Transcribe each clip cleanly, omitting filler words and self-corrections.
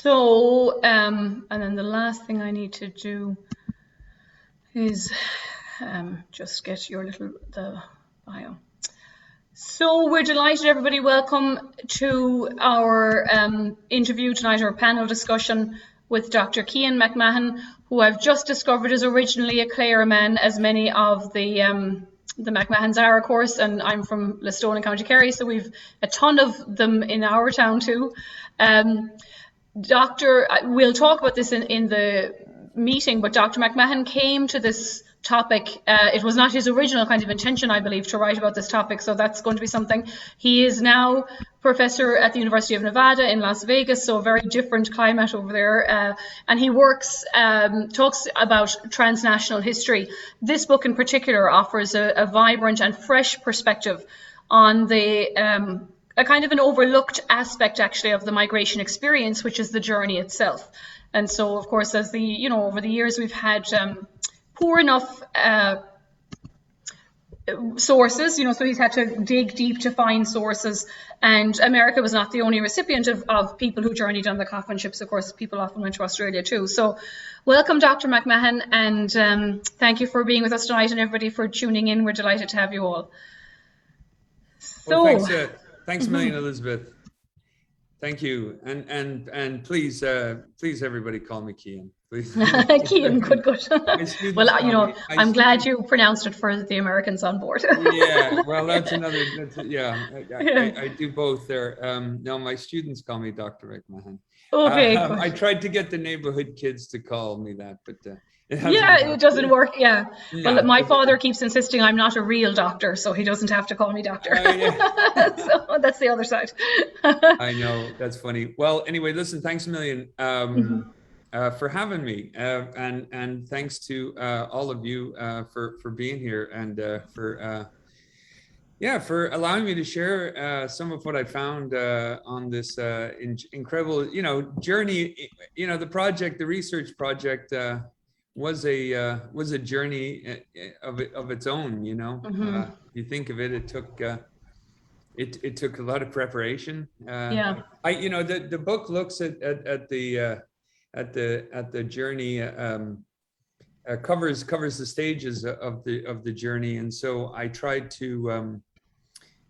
So, and then the last thing I need to do is just get the bio. So we're delighted, everybody. Welcome to our interview tonight, our panel discussion with Dr. Cian McMahon, who I've just discovered is originally a Clare man, as many of the McMahons are, of course, and I'm from Listowel in County Kerry, so we've a ton of them in our town too. We'll talk about this in the meeting, but Dr. McMahon came to this topic. It was not his original kind of intention, I believe, to write about this topic, so that's going to be something. He is now professor at the University of Nevada in Las Vegas, so a very different climate over there, and he talks about transnational history. This book in particular offers a vibrant and fresh perspective on a kind of an overlooked aspect, actually, of the migration experience, which is the journey itself. And so, of course, as over the years, we've had poor enough sources, so he's had to dig deep to find sources. And America was not the only recipient of people who journeyed on the Coffin ships. Of course, people often went to Australia too. So welcome, Dr. McMahon, and thank you for being with us tonight, and everybody for tuning in. We're delighted to have you all. Well, thanks a million, Elizabeth. Thank you, and please everybody call me Cian. Please. Cian, good. Well, I'm glad you pronounced it for the Americans on board. Yeah, well, I do both there. No, my students call me Dr. McMahon. Okay. I tried to get the neighborhood kids to call me that, but it doesn't work. Yeah. No, well, my father keeps insisting I'm not a real doctor, so he doesn't have to call me doctor. Yeah. So that's the other side. I know, that's funny. Well, anyway, listen, thanks a million for having me, and thanks to all of you for being here, and for allowing me to share some of what I found on this incredible journey. The research project was a journey of its own. You think of it, it took a lot of preparation. The book looks at the journey, covers the stages of the journey, and so I tried to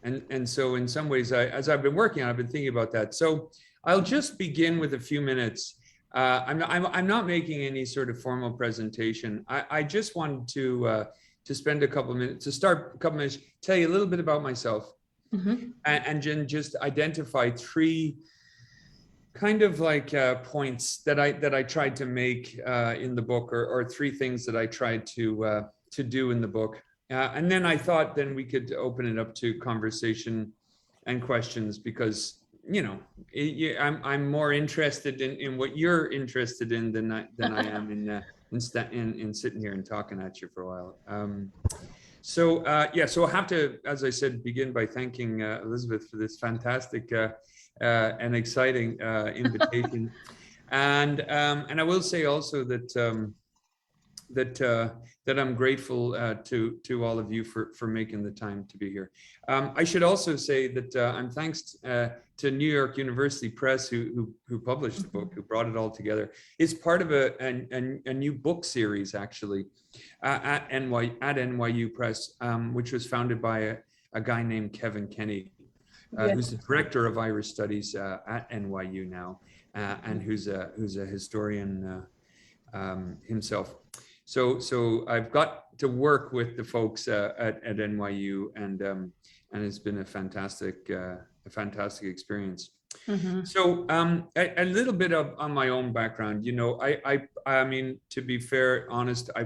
and so in some ways, as I've been working on, I've been thinking about that. So I'll just begin with a few minutes. I'm not making any sort of formal presentation. I just wanted to spend a couple of minutes, tell you a little bit about myself, and then just identify three kind of like points that I tried to make in the book, or three things that I tried to do in the book, and then I thought then we could open it up to conversation and questions, because I'm more interested in what you're interested in than I am in sitting here and talking at you for a while. So I'll have to, as I said, begin by thanking Elizabeth for this fantastic and exciting invitation, and I will say also that I'm grateful to all of you for making the time to be here. I should also say that I'm thanks to New York University Press, who published the book, who brought it all together. It's part of a new book series, actually, at NYU Press, which was founded by a guy named Kevin Kenny, who's the director of Irish Studies at NYU now, and who's a historian himself. So I've got to work with the folks at NYU, and it's been a fantastic experience. So a little bit on my own background. I mean, to be fair, honest, I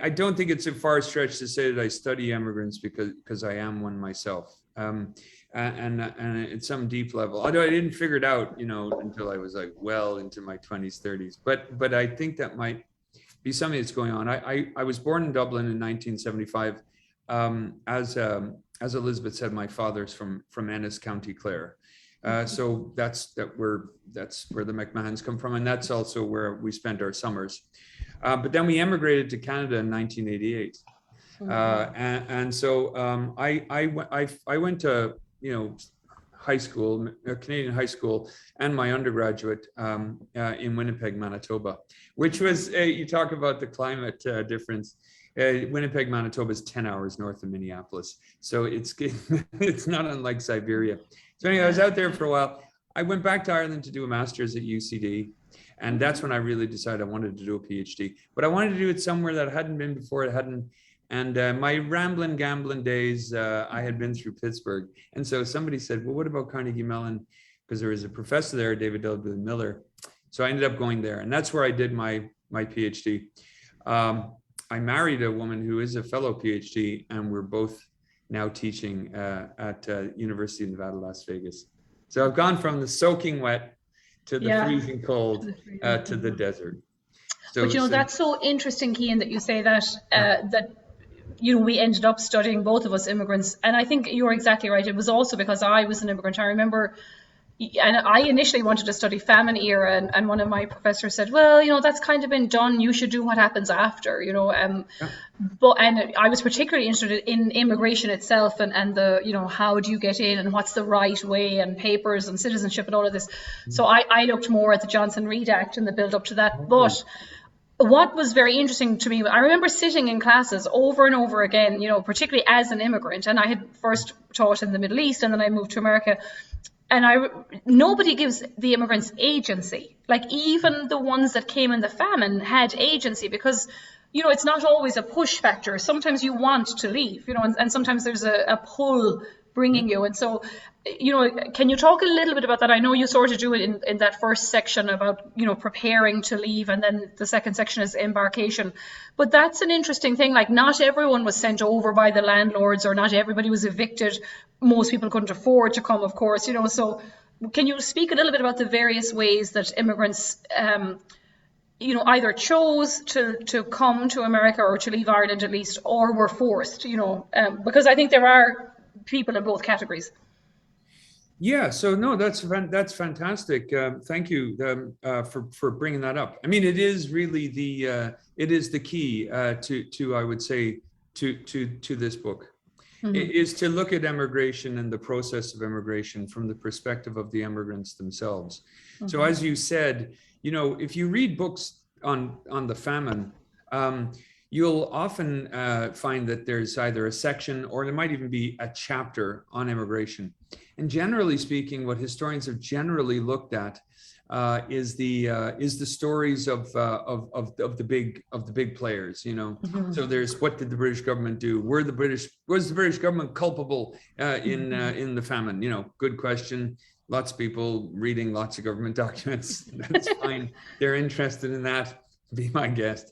don't think it's a far stretch to say that I study immigrants because I am one myself, and at some deep level, although I didn't figure it out, until I was like well into my 20s, 30s. But I think that might be something that's going on. I was born in Dublin in 1975. As Elizabeth said, my father's from Ennis, County Clare. So that's where the McMahons come from, and that's also where we spent our summers. But then we emigrated to Canada in 1988, and so I went to high school, Canadian high school, and my undergraduate in Winnipeg, Manitoba, which was, you talk about the climate difference. Winnipeg, Manitoba is 10 hours north of Minneapolis. So it's it's not unlike Siberia. So anyway, I was out there for a while. I went back to Ireland to do a master's at UCD. And that's when I really decided I wanted to do a PhD. But I wanted to do it somewhere that I hadn't been before. And my rambling, gambling days, I had been through Pittsburgh. And so somebody said, well, what about Carnegie Mellon? Because there was a professor there, David W. Miller. So I ended up going there. And that's where I did my PhD. I married a woman who is a fellow PhD, and we're both now teaching at University of Nevada, Las Vegas. So I've gone from the soaking wet to the freezing cold to the desert. So, but that's so interesting, Cian, that you say that that we ended up studying, both of us, immigrants. And I think you're exactly right. It was also because I was an immigrant. I remember, and I initially wanted to study famine era, and one of my professors said, well, that's kind of been done. You should do what happens after, But I was particularly interested in immigration itself and the, how do you get in and what's the right way and papers and citizenship and all of this. So I looked more at the Johnson-Reed Act and the build up to that. But what was very interesting to me, I remember sitting in classes over and over again, particularly as an immigrant, and I had first taught in the Middle East and then I moved to America. And nobody gives the immigrants agency. Like even the ones that came in the famine had agency, because, it's not always a push factor. Sometimes you want to leave, and sometimes there's a pull bringing you. And so, can you talk a little bit about that? I know you sort of do it in that first section about, preparing to leave, and then the second section is embarkation. But that's an interesting thing. Like not everyone was sent over by the landlords, or not everybody was evicted. Most people couldn't afford to come, of course, so can you speak a little bit about the various ways that immigrants, either chose to come to America or to leave Ireland at least, or were forced, because I think there are people in both categories. Yeah, so no, that's fantastic. Thank you for bringing that up. I mean, it is really the key to I would say to this book. Mm-hmm. Is to look at immigration and the process of immigration from the perspective of the immigrants themselves. Mm-hmm. So as you said, if you read books on the famine, you'll often find that there's either a section or there might even be a chapter on immigration. And generally speaking, what historians have generally looked at is the stories of the big players, Mm-hmm. So there's, what did the British government do? Was the British government culpable in the famine? Good question. Lots of people reading lots of government documents. That's fine. They're interested in that. Be my guest.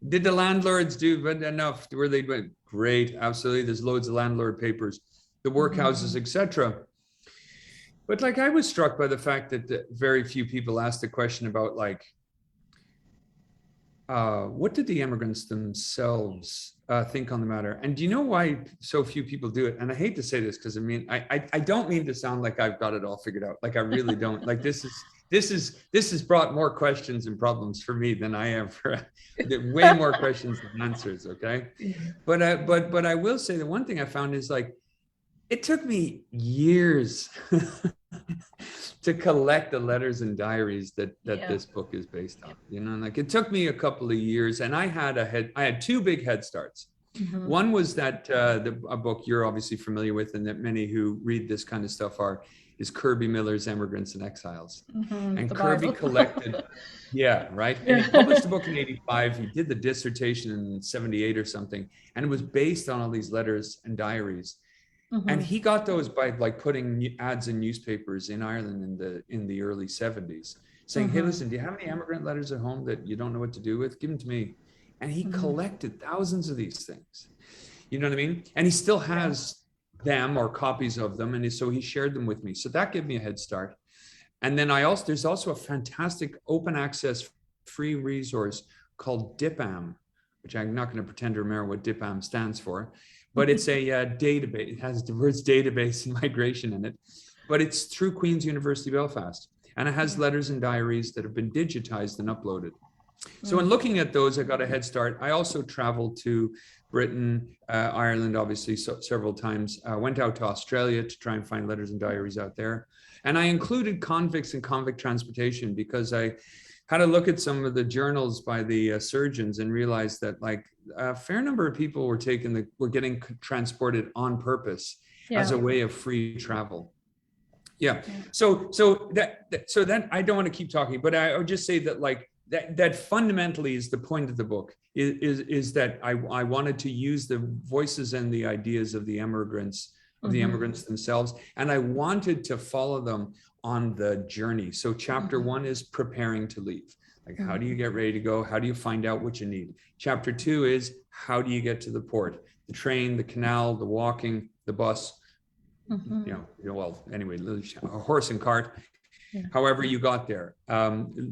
Did the landlords do enough? Were they great? Absolutely. There's loads of landlord papers, the workhouses, etc. But I was struck by the fact that very few people asked the question about what did the immigrants themselves think on the matter? And do you know why so few people do it? And I hate to say this because I don't mean to sound like I've got it all figured out. I really don't. This has brought more questions and problems for me than I have for way more questions than answers. Okay, but I will say the one thing I found is it took me years to collect the letters and diaries that this book is based on. It took me a couple of years, and I had two big head starts. Mm-hmm. One was that a book you're obviously familiar with, and that many who read this kind of stuff is Kirby Miller's Emigrants and Exiles. Mm-hmm, and Kirby Bible. Collected, right? And he published a book in 85. He did the dissertation in 78 or something, and it was based on all these letters and diaries. Mm-hmm. And he got those by putting ads in newspapers in Ireland in the early 70s, saying, mm-hmm. Hey, listen, do you have any emigrant letters at home that you don't know what to do with? Give them to me. And he mm-hmm. collected thousands of these things. You know what I mean? And he still has them or copies of them. And so he shared them with me. So that gave me a head start. And then there's also a fantastic open access free resource called DIPAM, which I'm not going to pretend to remember what DIPAM stands for, but it's a database. It has the words database and migration in it, but it's through Queen's University Belfast. And it has letters and diaries that have been digitized and uploaded. So in looking at those, I got a head start. I also traveled to Britain, Ireland, obviously, several times. Went out to Australia to try and find letters and diaries out there. And I included convicts and convict transportation because I had a look at some of the journals by the surgeons and realized that like a fair number of people were getting transported on purpose as a way of free travel. Yeah. So that I don't want to keep talking, but I would just say that like that fundamentally is the point of the book is that I wanted to use the voices and the ideas of the immigrants, themselves, and I wanted to follow them on the journey. So chapter 1 is preparing to leave. Like, how do you get ready to go? How do you find out what you need? Chapter 2 is how do you get to the port? The train, the canal, the walking, the bus, well, anyway, a horse and cart. However you got there.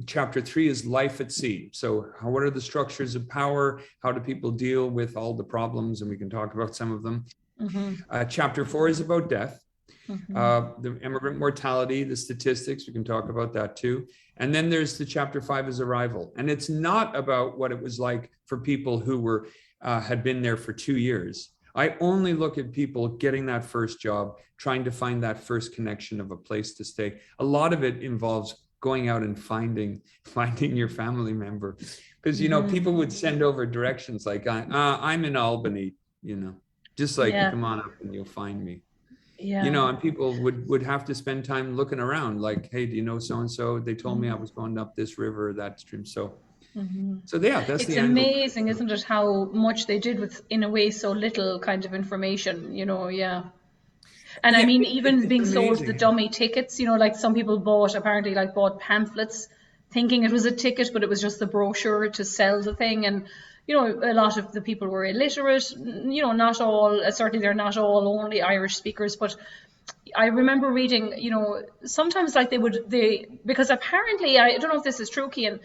Chapter 3 is life at sea. So what are the structures of power? How do people deal with all the problems? And we can talk about some of them. Chapter 4 is about death. The immigrant mortality, the statistics, we can talk about that too. And then there's the chapter 5 is arrival. And it's not about what it was like for people who had been there for 2 years. I only look at people getting that first job, trying to find that first connection of a place to stay. A lot of it involves going out and finding your family member, because people would send over directions like I'm in Albany, just like come on up and you'll find me. And people would have to spend time looking around like, hey, do you know so and so? They told me I was going up this river or that stream. So that's it's amazing, isn't it, how much they did with, in a way, so little kind of information, And I mean, even being sold the dummy tickets, like some people bought pamphlets thinking it was a ticket, but it was just the brochure to sell the thing. And, a lot of the people were illiterate, not all, certainly they're not all only Irish speakers, but I remember reading, sometimes like because apparently, I don't know if this is true, Cian,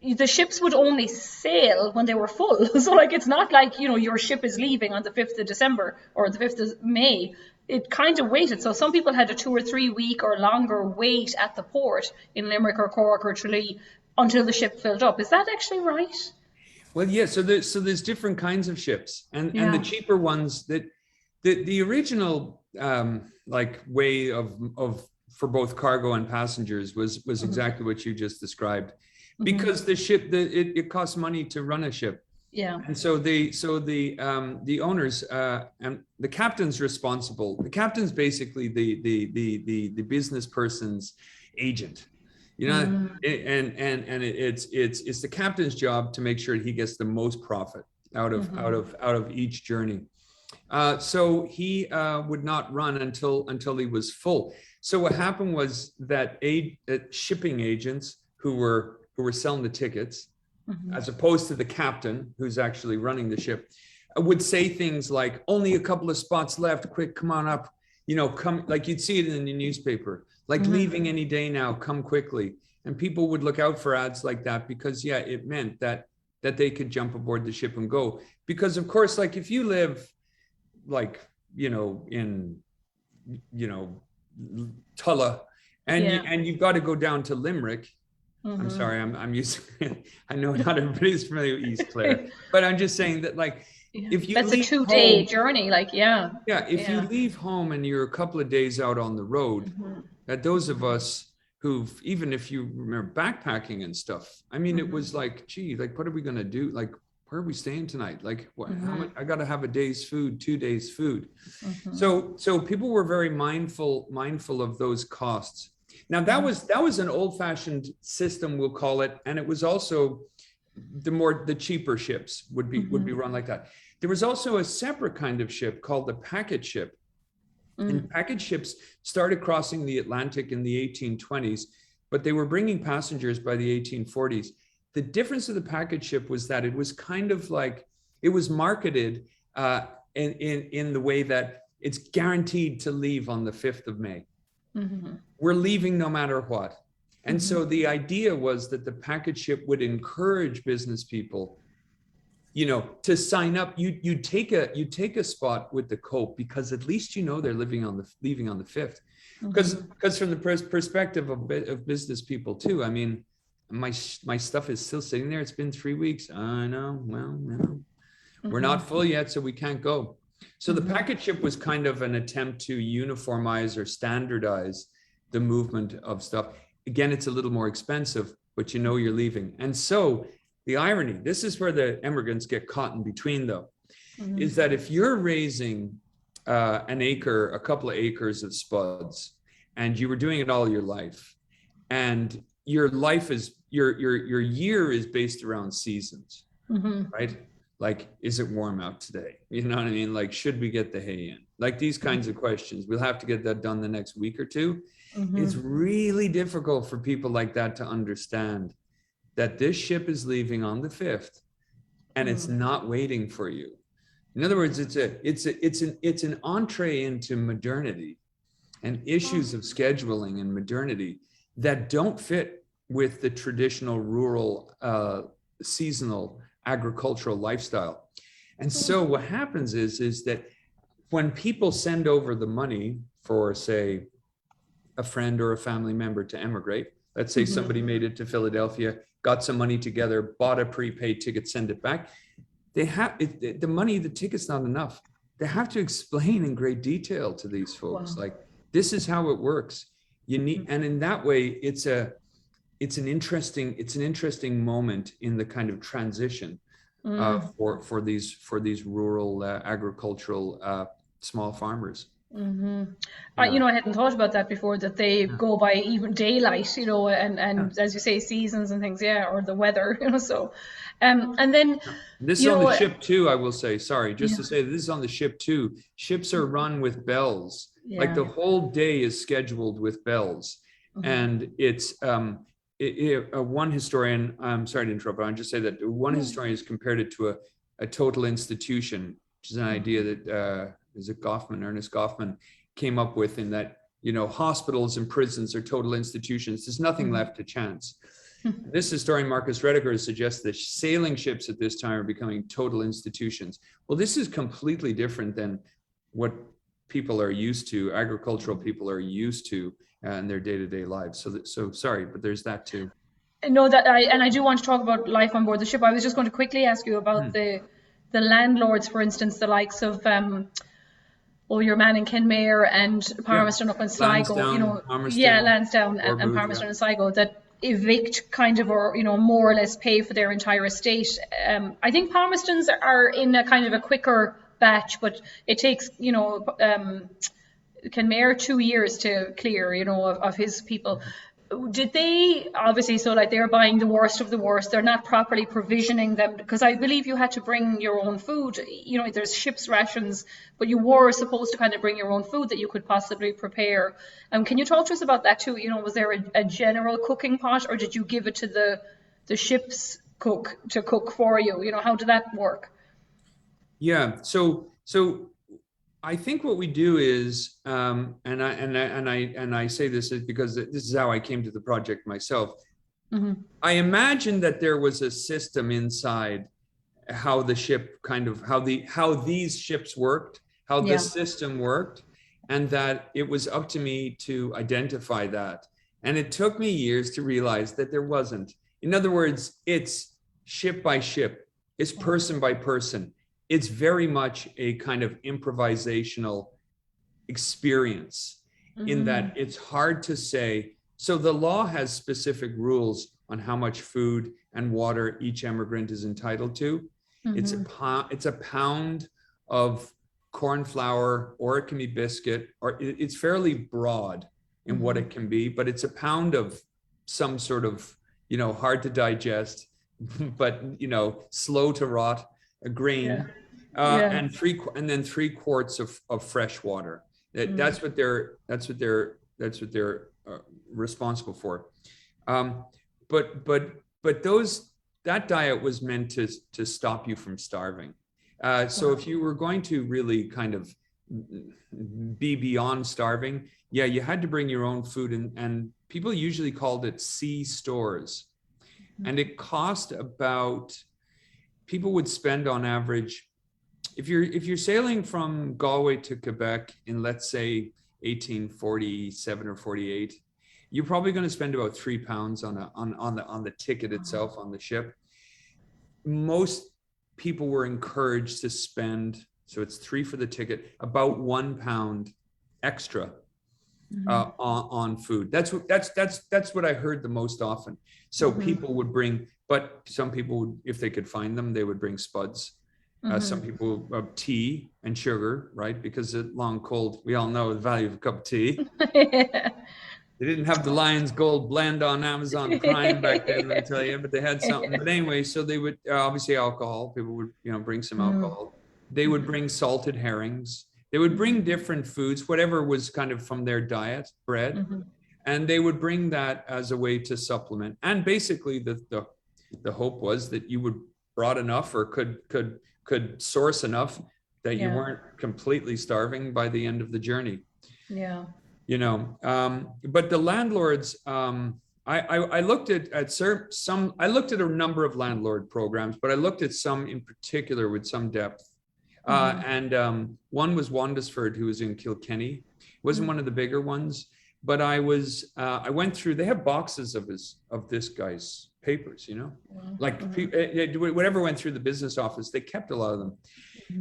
the ships would only sail when they were full. So like, it's not like, your ship is leaving on the 5th of December or the 5th of May. It kind of waited. So some people had a 2 or 3 week or longer wait at the port in Limerick or Cork or Tralee until the ship filled up. Is that actually right? Well, yeah. So there's different kinds of ships, and the cheaper ones that the original way of for both cargo and passengers was exactly what you just described. Because the ship, it costs money to run a ship. Yeah. And so the owners and the captain's responsible. The captain's basically the business person's agent, and it's the captain's job to make sure he gets the most profit out of each journey. So he would not run until he was full. So what happened was that shipping agents who were selling the tickets, as opposed to the captain who's actually running the ship, would say things like, only a couple of spots left, quick, come on up, come, like you'd see it in the newspaper, like leaving any day now, come quickly. And people would look out for ads like that because it meant that they could jump aboard the ship and go. Because of course, like if you live like, in, Tulla and you've got to go down to Limerick, I'm sorry, I'm used to, I know not everybody's familiar with East Clare, but I'm just saying that like, if you that's a 2-day journey, like, if you leave home and you're a couple of days out on the road, that those of us who've, even if you remember backpacking and stuff, I mean, it was like, gee, like, what are we going to do? Like, where are we staying tonight? Like, what, how much, I got to have a day's food, 2 days food. So people were very mindful of those costs. Now that was an old-fashioned system, we'll call it, and it was also the cheaper ships would be run like that. There was also a separate kind of ship called the packet ship, and packet ships started crossing the Atlantic in the 1820s, but they were bringing passengers by the 1840s. The difference of the packet ship was that it was kind of like, it was marketed in the way that it's guaranteed to leave on the 5th of May. We're leaving no matter what. And so the idea was that the packet ship would encourage business people, to sign up. You take a spot with the Cope because at least they're leaving on the 5th. Because from the perspective of business people too, I mean, my stuff is still sitting there. It's been 3 weeks. I know. Well, we're not full yet, so we can't go. So the packet ship was kind of an attempt to uniformize or standardize the movement of stuff. Again, it's a little more expensive, but you know you're leaving. And so the irony, this is where the emigrants get caught in between, though, is that if you're raising an acre, a couple of acres of spuds, and you were doing it all your life, and your life is, your year is based around seasons, right? Like, is it warm out today? You know what I mean? Like, should we get the hay in? Like, these kinds of questions. We'll have to get that done the next week or two. It's really difficult for people like that to understand that this ship is leaving on the 5th and it's not waiting for you. In other words, it's an entree into modernity and issues of scheduling and modernity that don't fit with the traditional rural seasonal agricultural lifestyle. And so what happens is that when people send over the money for, say, a friend or a family member to emigrate, let's say somebody made it to Philadelphia, got some money together, bought a prepaid ticket, send it back. They have the money, the ticket's not enough. They have to explain in great detail to these folks, like, this is how it works. You need, and in that way, it's an interesting moment in the kind of transition for these rural agricultural small farmers. You know, I hadn't thought about that before, that they go by even daylight, you know, and as you say, seasons and things, or the weather, you know. So and then this is on the ship too, I will say, sorry, just to say that this is on the ship too. Ships are run with bells, like the whole day is scheduled with bells. And it's one historian, I'm sorry to interrupt, but I'll just say that one historian has compared it to a total institution, which is an idea that is it Ernest Goffman came up with, in that, you know, hospitals and prisons are total institutions. There's nothing left to chance. This historian, Marcus Rediger, suggests that sailing ships at this time are becoming total institutions. Well, this is completely different than what people are used to, agricultural people are used to in their day-to-day lives. So sorry, but there's that too. No, I do want to talk about life on board the ship. I was just going to quickly ask you about the landlords, for instance, the likes of your man in Kenmare and Palmerston up in Sligo, Lansdowne, you know, Lansdowne and Palmerston and Sligo, that evict kind of, or, you know, more or less pay for their entire estate. I think Palmerstons are in a kind of a quicker batch, but it takes, you know, Kenmare 2 years to clear, you know, of his people. Did they, obviously, so like they're buying the worst of the worst, they're not properly provisioning them, because I believe you had to bring your own food, you know, there's ship's rations, but you were supposed to kind of bring your own food that you could possibly prepare. Can you talk to us about that too? You know, was there a general cooking pot, or did you give it to the ship's cook to cook for you? You know, how did that work? Yeah, so I think what we do is, and I say this is because this is how I came to the project myself. I imagine that there was a system inside how the ship kind of, how these ships worked, how this system worked, and that it was up to me to identify that. And it took me years to realize that there wasn't. In other words, it's ship by ship, it's person by person. It's very much a kind of improvisational experience in that it's hard to say. So the law has specific rules on how much food and water each emigrant is entitled to. It's a pound of corn flour, or it can be biscuit, or it's fairly broad in what it can be, but it's a pound of some sort of, you know, hard to digest, but, you know, slow to rot, a grain. And then 3 quarts of fresh water. That's what they're responsible for. But that diet was meant to stop you from starving. So if you were going to really kind of be beyond starving, you had to bring your own food, and people usually called it sea stores, and it cost about, people would spend on average, if you're sailing from Galway to Quebec in, let's say, 1847 or 48, you're probably going to spend about £3 on the ticket itself on the ship. Most people were encouraged to spend, so it's 3 for the ticket, about £1 extra on food. That's what I heard the most often. So people would bring, but some people would, if they could find them, they would bring spuds. Some people tea and sugar, right? Because at long cold, we all know the value of a cup of tea. They didn't have the Lion's Gold blend on Amazon Prime back then, let me tell you, but they had something. But anyway, so they would obviously alcohol. People would, bring some alcohol. They would bring salted herrings. They would bring different foods, whatever was kind of from their diet, bread, and they would bring that as a way to supplement. And basically, the hope was that you would brought enough or could source enough that you weren't completely starving by the end of the journey. Yeah. But the landlords, I looked at some. I looked at a number of landlord programs, but I looked at some in particular with some depth. And one was Wandesford, who was in Kilkenny. It wasn't one of the bigger ones, but I went through. They have boxes of this guy's papers, like whatever went through the business office. They kept a lot of them.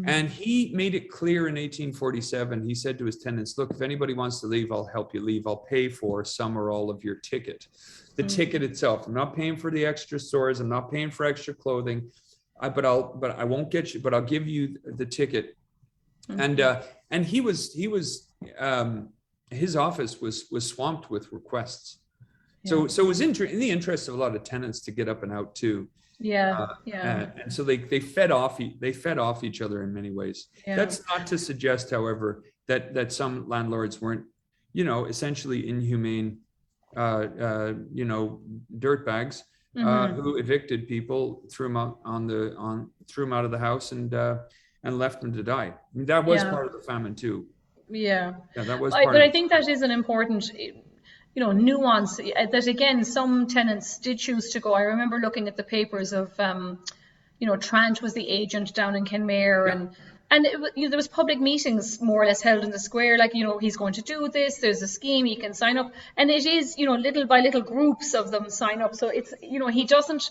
And he made it clear in 1847, he said to his tenants, look, if anybody wants to leave, I'll help you leave. I'll pay for some or all of your ticket. The ticket itself. I'm not paying for the extra stores. I'm not paying for extra clothing. But I won't get you, but I'll give you the ticket. And he was his office was swamped with requests. So it was in the interest of a lot of tenants to get up and out too. And so they fed off each other in many ways. That's not to suggest, however, that some landlords weren't, essentially inhumane, dirtbags who evicted people, threw them out of the house and left them to die. I mean, that was part of the famine too. That was part. But I think that is an important nuance that, again, some tenants did choose to go. I remember looking at the papers of, Trant was the agent down in Kenmare, and there was public meetings more or less held in the square, like, he's going to do this, there's a scheme, he can sign up. And it is, little by little groups of them sign up. So it's, he doesn't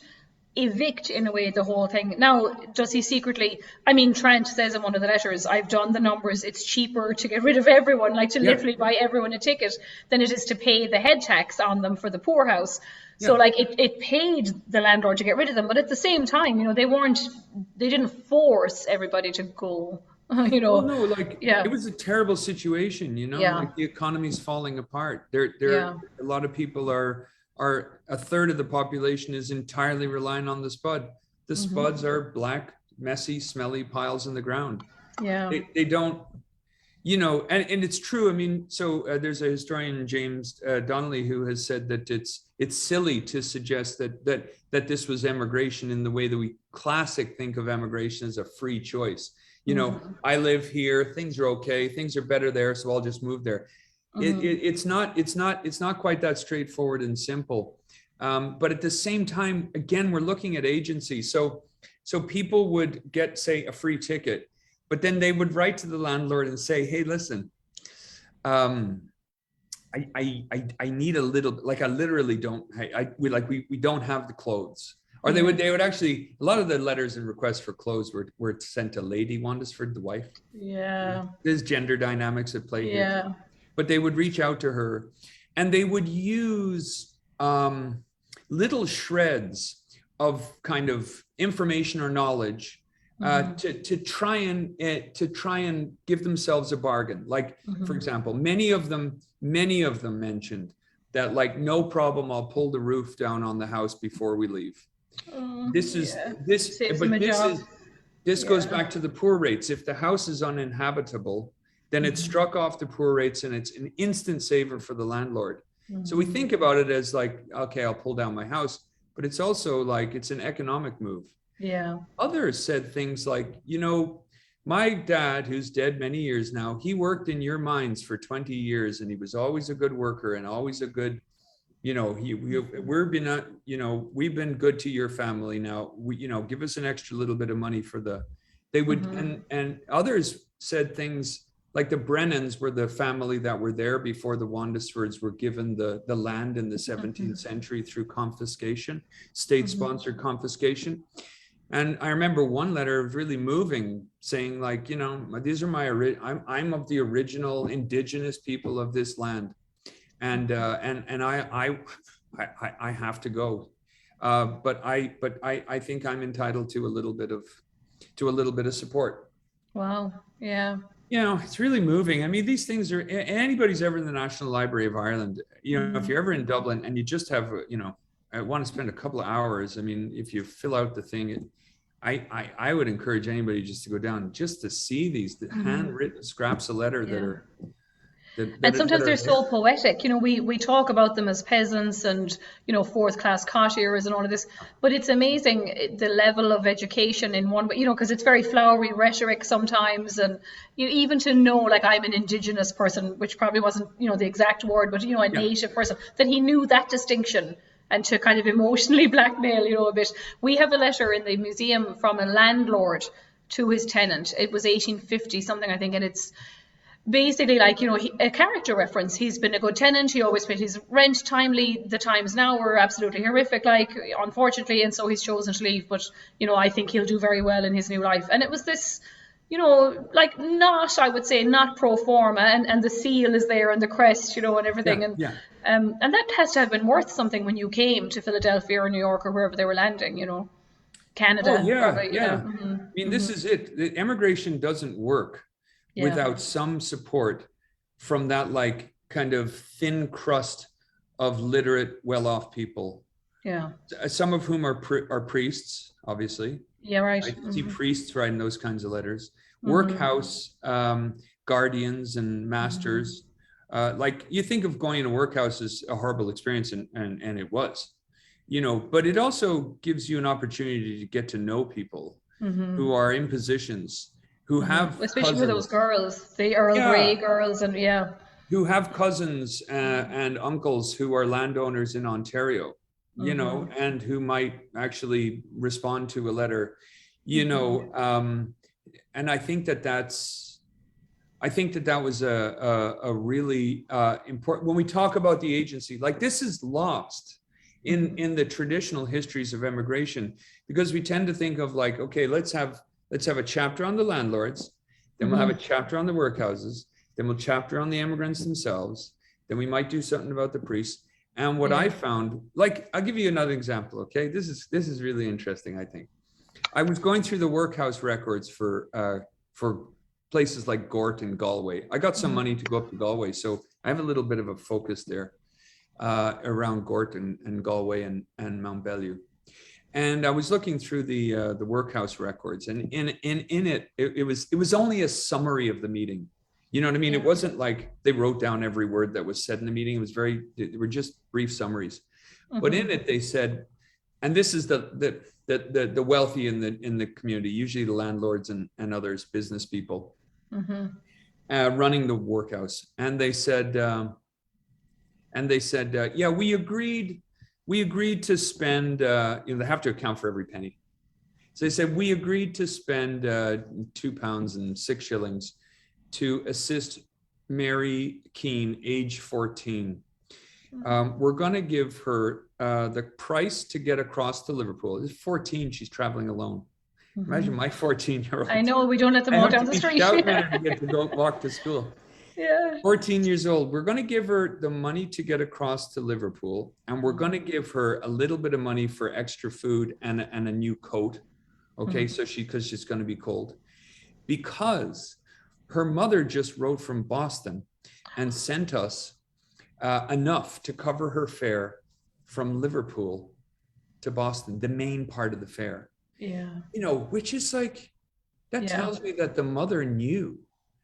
evict in a way the whole thing. Now, does he secretly? I mean, Trent says in one of the letters, I've done the numbers, it's cheaper to get rid of everyone, like to literally buy everyone a ticket, than it is to pay the head tax on them for the poorhouse. So like it paid the landlord to get rid of them, but at the same time, they didn't force everybody to go. Well, no, it was a terrible situation, like the economy's falling apart. A lot of people are a third of the population is entirely relying on the spud. The spuds are black, messy, smelly piles in the ground. They don't, and it's true. I mean, so there's a historian, James Donnelly, who has said that it's silly to suggest that this was emigration in the way that we think of emigration as a free choice. I live here, things are okay, things are better there, so I'll just move there. It's not quite that straightforward and simple. But at the same time, again, we're looking at agency. So people would get, say, a free ticket, but then they would write to the landlord and say, hey, listen, I need a little, like, I literally don't, we don't have the clothes. Or they would actually, a lot of the letters and requests for clothes were sent to Lady Wandesford, the wife. There's gender dynamics at play here. But they would reach out to her, and they would use little shreds of kind of information or knowledge to try and give themselves a bargain. Like, for example, many of them mentioned that, like, no problem, I'll pull the roof down on the house before we leave. This goes back to the poor rates. If the house is uninhabitable, then it's struck off the poor rates, and it's an instant saver for the landlord. So we think about it as like, okay, I'll pull down my house, but it's also like, it's an economic move. Others said things like, my dad, who's dead many years now, he worked in your mines for 20 years, and he was always a good worker and always a good, we've been good to your family now. Give us an extra little bit of money for they would, and others said things like the Brennans were the family that were there before the Wandesfords were given the land in the 17th century through confiscation, state-sponsored confiscation. And I remember one letter was really moving, saying like, you know, these are I'm of the original indigenous people of this land, and I have to go, but I think I'm entitled to a little bit of support. Wow. Yeah. You know, it's really moving. I mean, these things are, anybody's ever in the National Library of Ireland, you know, if you're ever in Dublin and you just have, you know, I want to spend a couple of hours. I mean, if you fill out the thing, I would encourage anybody just to go down just to see these handwritten scraps of letter that are. And sometimes they're so poetic. You know, we talk about them as peasants and, you know, fourth class cottagers and all of this, but it's amazing the level of education in one way, you know, because it's very flowery rhetoric sometimes. And you even to know, like, I'm an indigenous person, which probably wasn't, you know, the exact word, but, you know, a native person, that he knew that distinction. And to kind of emotionally blackmail, you know, a bit. We have a letter in the museum from a landlord to his tenant. It was 1850 something, I think, and it's basically like, you know, a character reference. He's been a good tenant. He always paid his rent timely. The times now were absolutely horrific, like, unfortunately, and so he's chosen to leave. But, you know, I think he'll do very well in his new life. And it was this, you know, like, not, I would say, not pro forma, and the seal is there and the crest, you know, and everything. And that has to have been worth something when you came to Philadelphia or New York or wherever they were landing, you know, Canada. I mean, this is it. The immigration doesn't work without some support from that, like, kind of thin crust of literate, well-off people. Yeah. Some of whom are priests, obviously. Yeah, right. I see priests writing those kinds of letters. Workhouse guardians and masters. Like, you think of going to workhouse as a horrible experience, and it was, you know, but it also gives you an opportunity to get to know people who are in positions, who have especially cousins, for those girls, the Earl Grey girls, and who have cousins and uncles who are landowners in Ontario, you know, and who might actually respond to a letter, you know, and I think that was a really important, when we talk about the agency, like, this is lost in the traditional histories of immigration, because we tend to think of, like, okay, let's have a chapter on the landlords, then we'll have a chapter on the workhouses, then we'll chapter on the immigrants themselves, then we might do something about the priests. And what I found, like, I'll give you another example, okay? This is really interesting, I think. I was going through the workhouse records for places like Gort and Galway. I got some money to go up to Galway, so I have a little bit of a focus there around Gort and Galway and Mount Bellew. And I was looking through the workhouse records, and in it, it was only a summary of the meeting. You know what I mean? It wasn't like they wrote down every word that was said in the meeting. It was they were just brief summaries. But in it, they said, and this is the wealthy in the community, usually the landlords and others, business people, running the workhouse. And they said, yeah, we agreed to spend, you know, they have to account for every penny. So they said, we agreed to spend £2.06 to assist Mary Keane, age 14. We're going to give her the price to get across to Liverpool. It's 14, she's traveling alone. Imagine my 14-year-old. I know, we don't let them walk down the street. Shouting at her to get to go walk to school. 14 years old. We're going to give her the money to get across to Liverpool, and we're going to give her a little bit of money for extra food and a new coat. Okay, so because she's going to be cold. Because her mother just wrote from Boston and sent us enough to cover her fare from Liverpool to Boston, the main part of the fare. Yeah. You know, which is like, that tells me that the mother knew.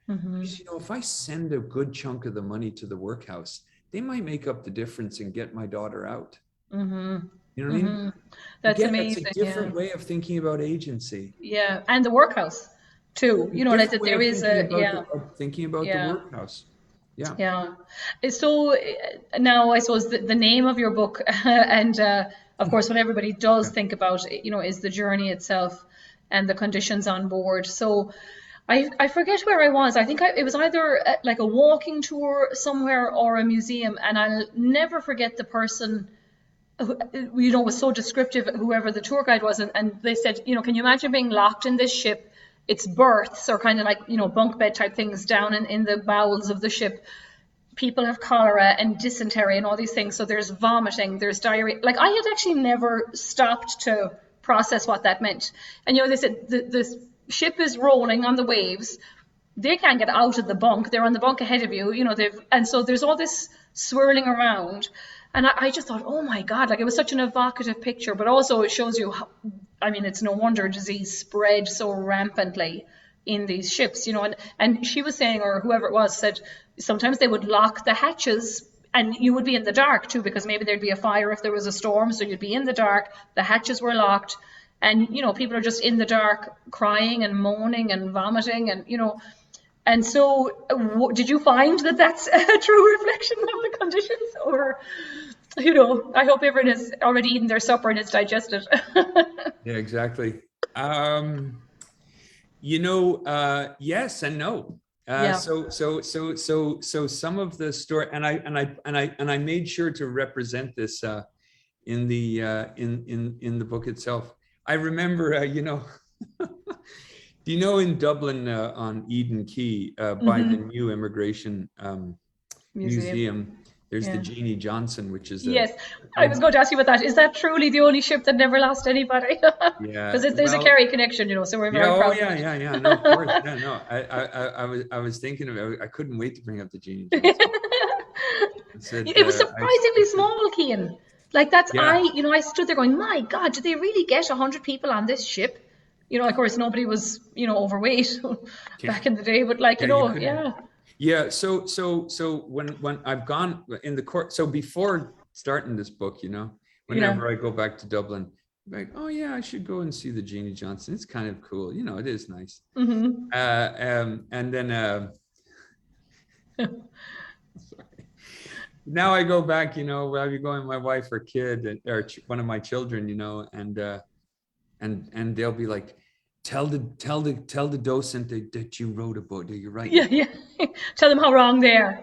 Because, you know, if I send a good chunk of the money to the workhouse, they might make up the difference and get my daughter out. You know what I mean? That's amazing. It's a different way of thinking about agency. Yeah, and the workhouse too. You know, like that there is thinking about the workhouse. Yeah. So now I suppose the name of your book and of course what everybody does think about, you know, is the journey itself and the conditions on board. So I forget where I was. I think it was either like a walking tour somewhere or a museum, and I'll never forget the person who, was so descriptive, whoever the tour guide was, and they said, can you imagine being locked in this ship? It's berths or kind of like, bunk bed type things down in the bowels of the ship. People have cholera and dysentery and all these things. So there's vomiting, there's diarrhea. Like, I had actually never stopped to process what that meant. And, they said the ship is rolling on the waves. They can't get out of the bunk. They're on the bunk ahead of you, and so there's all this swirling around. And I just thought, oh my God, like, it was such an evocative picture, but also it shows you how, it's no wonder disease spread so rampantly in these ships, and she was saying, or whoever it was said, sometimes they would lock the hatches and you would be in the dark too, because maybe there'd be a fire if there was a storm, so you'd be in the dark, the hatches were locked, and people are just in the dark crying and moaning and vomiting, and and so did you find that that's a true reflection of the conditions, or I hope everyone has already eaten their supper and it's digested. Yeah, exactly. Yes and no. So some of the story, and I made sure to represent this in the book itself. I remember, do you know in Dublin on Eden Quay by the new immigration museum, there's the Jeannie Johnson, which is yes, I was going to ask you about that. Is that truly the only ship that never lost anybody? Yeah, because there's a Kerry connection, so we're very proud. Yeah. No, of course. No. I was thinking of it. I couldn't wait to bring up the Jeannie Johnson. It was surprisingly small, Cian. Like, that's I stood there going, my God, did they really get 100 people on this ship? Of course, nobody was overweight back in the day, but Yeah. So when I've gone in the court, so before starting this book, whenever I go back to Dublin, I'm like, oh yeah, I should go and see the Jeannie Johnson. It's kind of cool, it is nice. Mm-hmm. And then sorry. Now I go back, I'll be going with my wife or kid or one of my children, and they'll be like, Tell the docent that you wrote a book, that you write. Yeah. Tell them how wrong they are.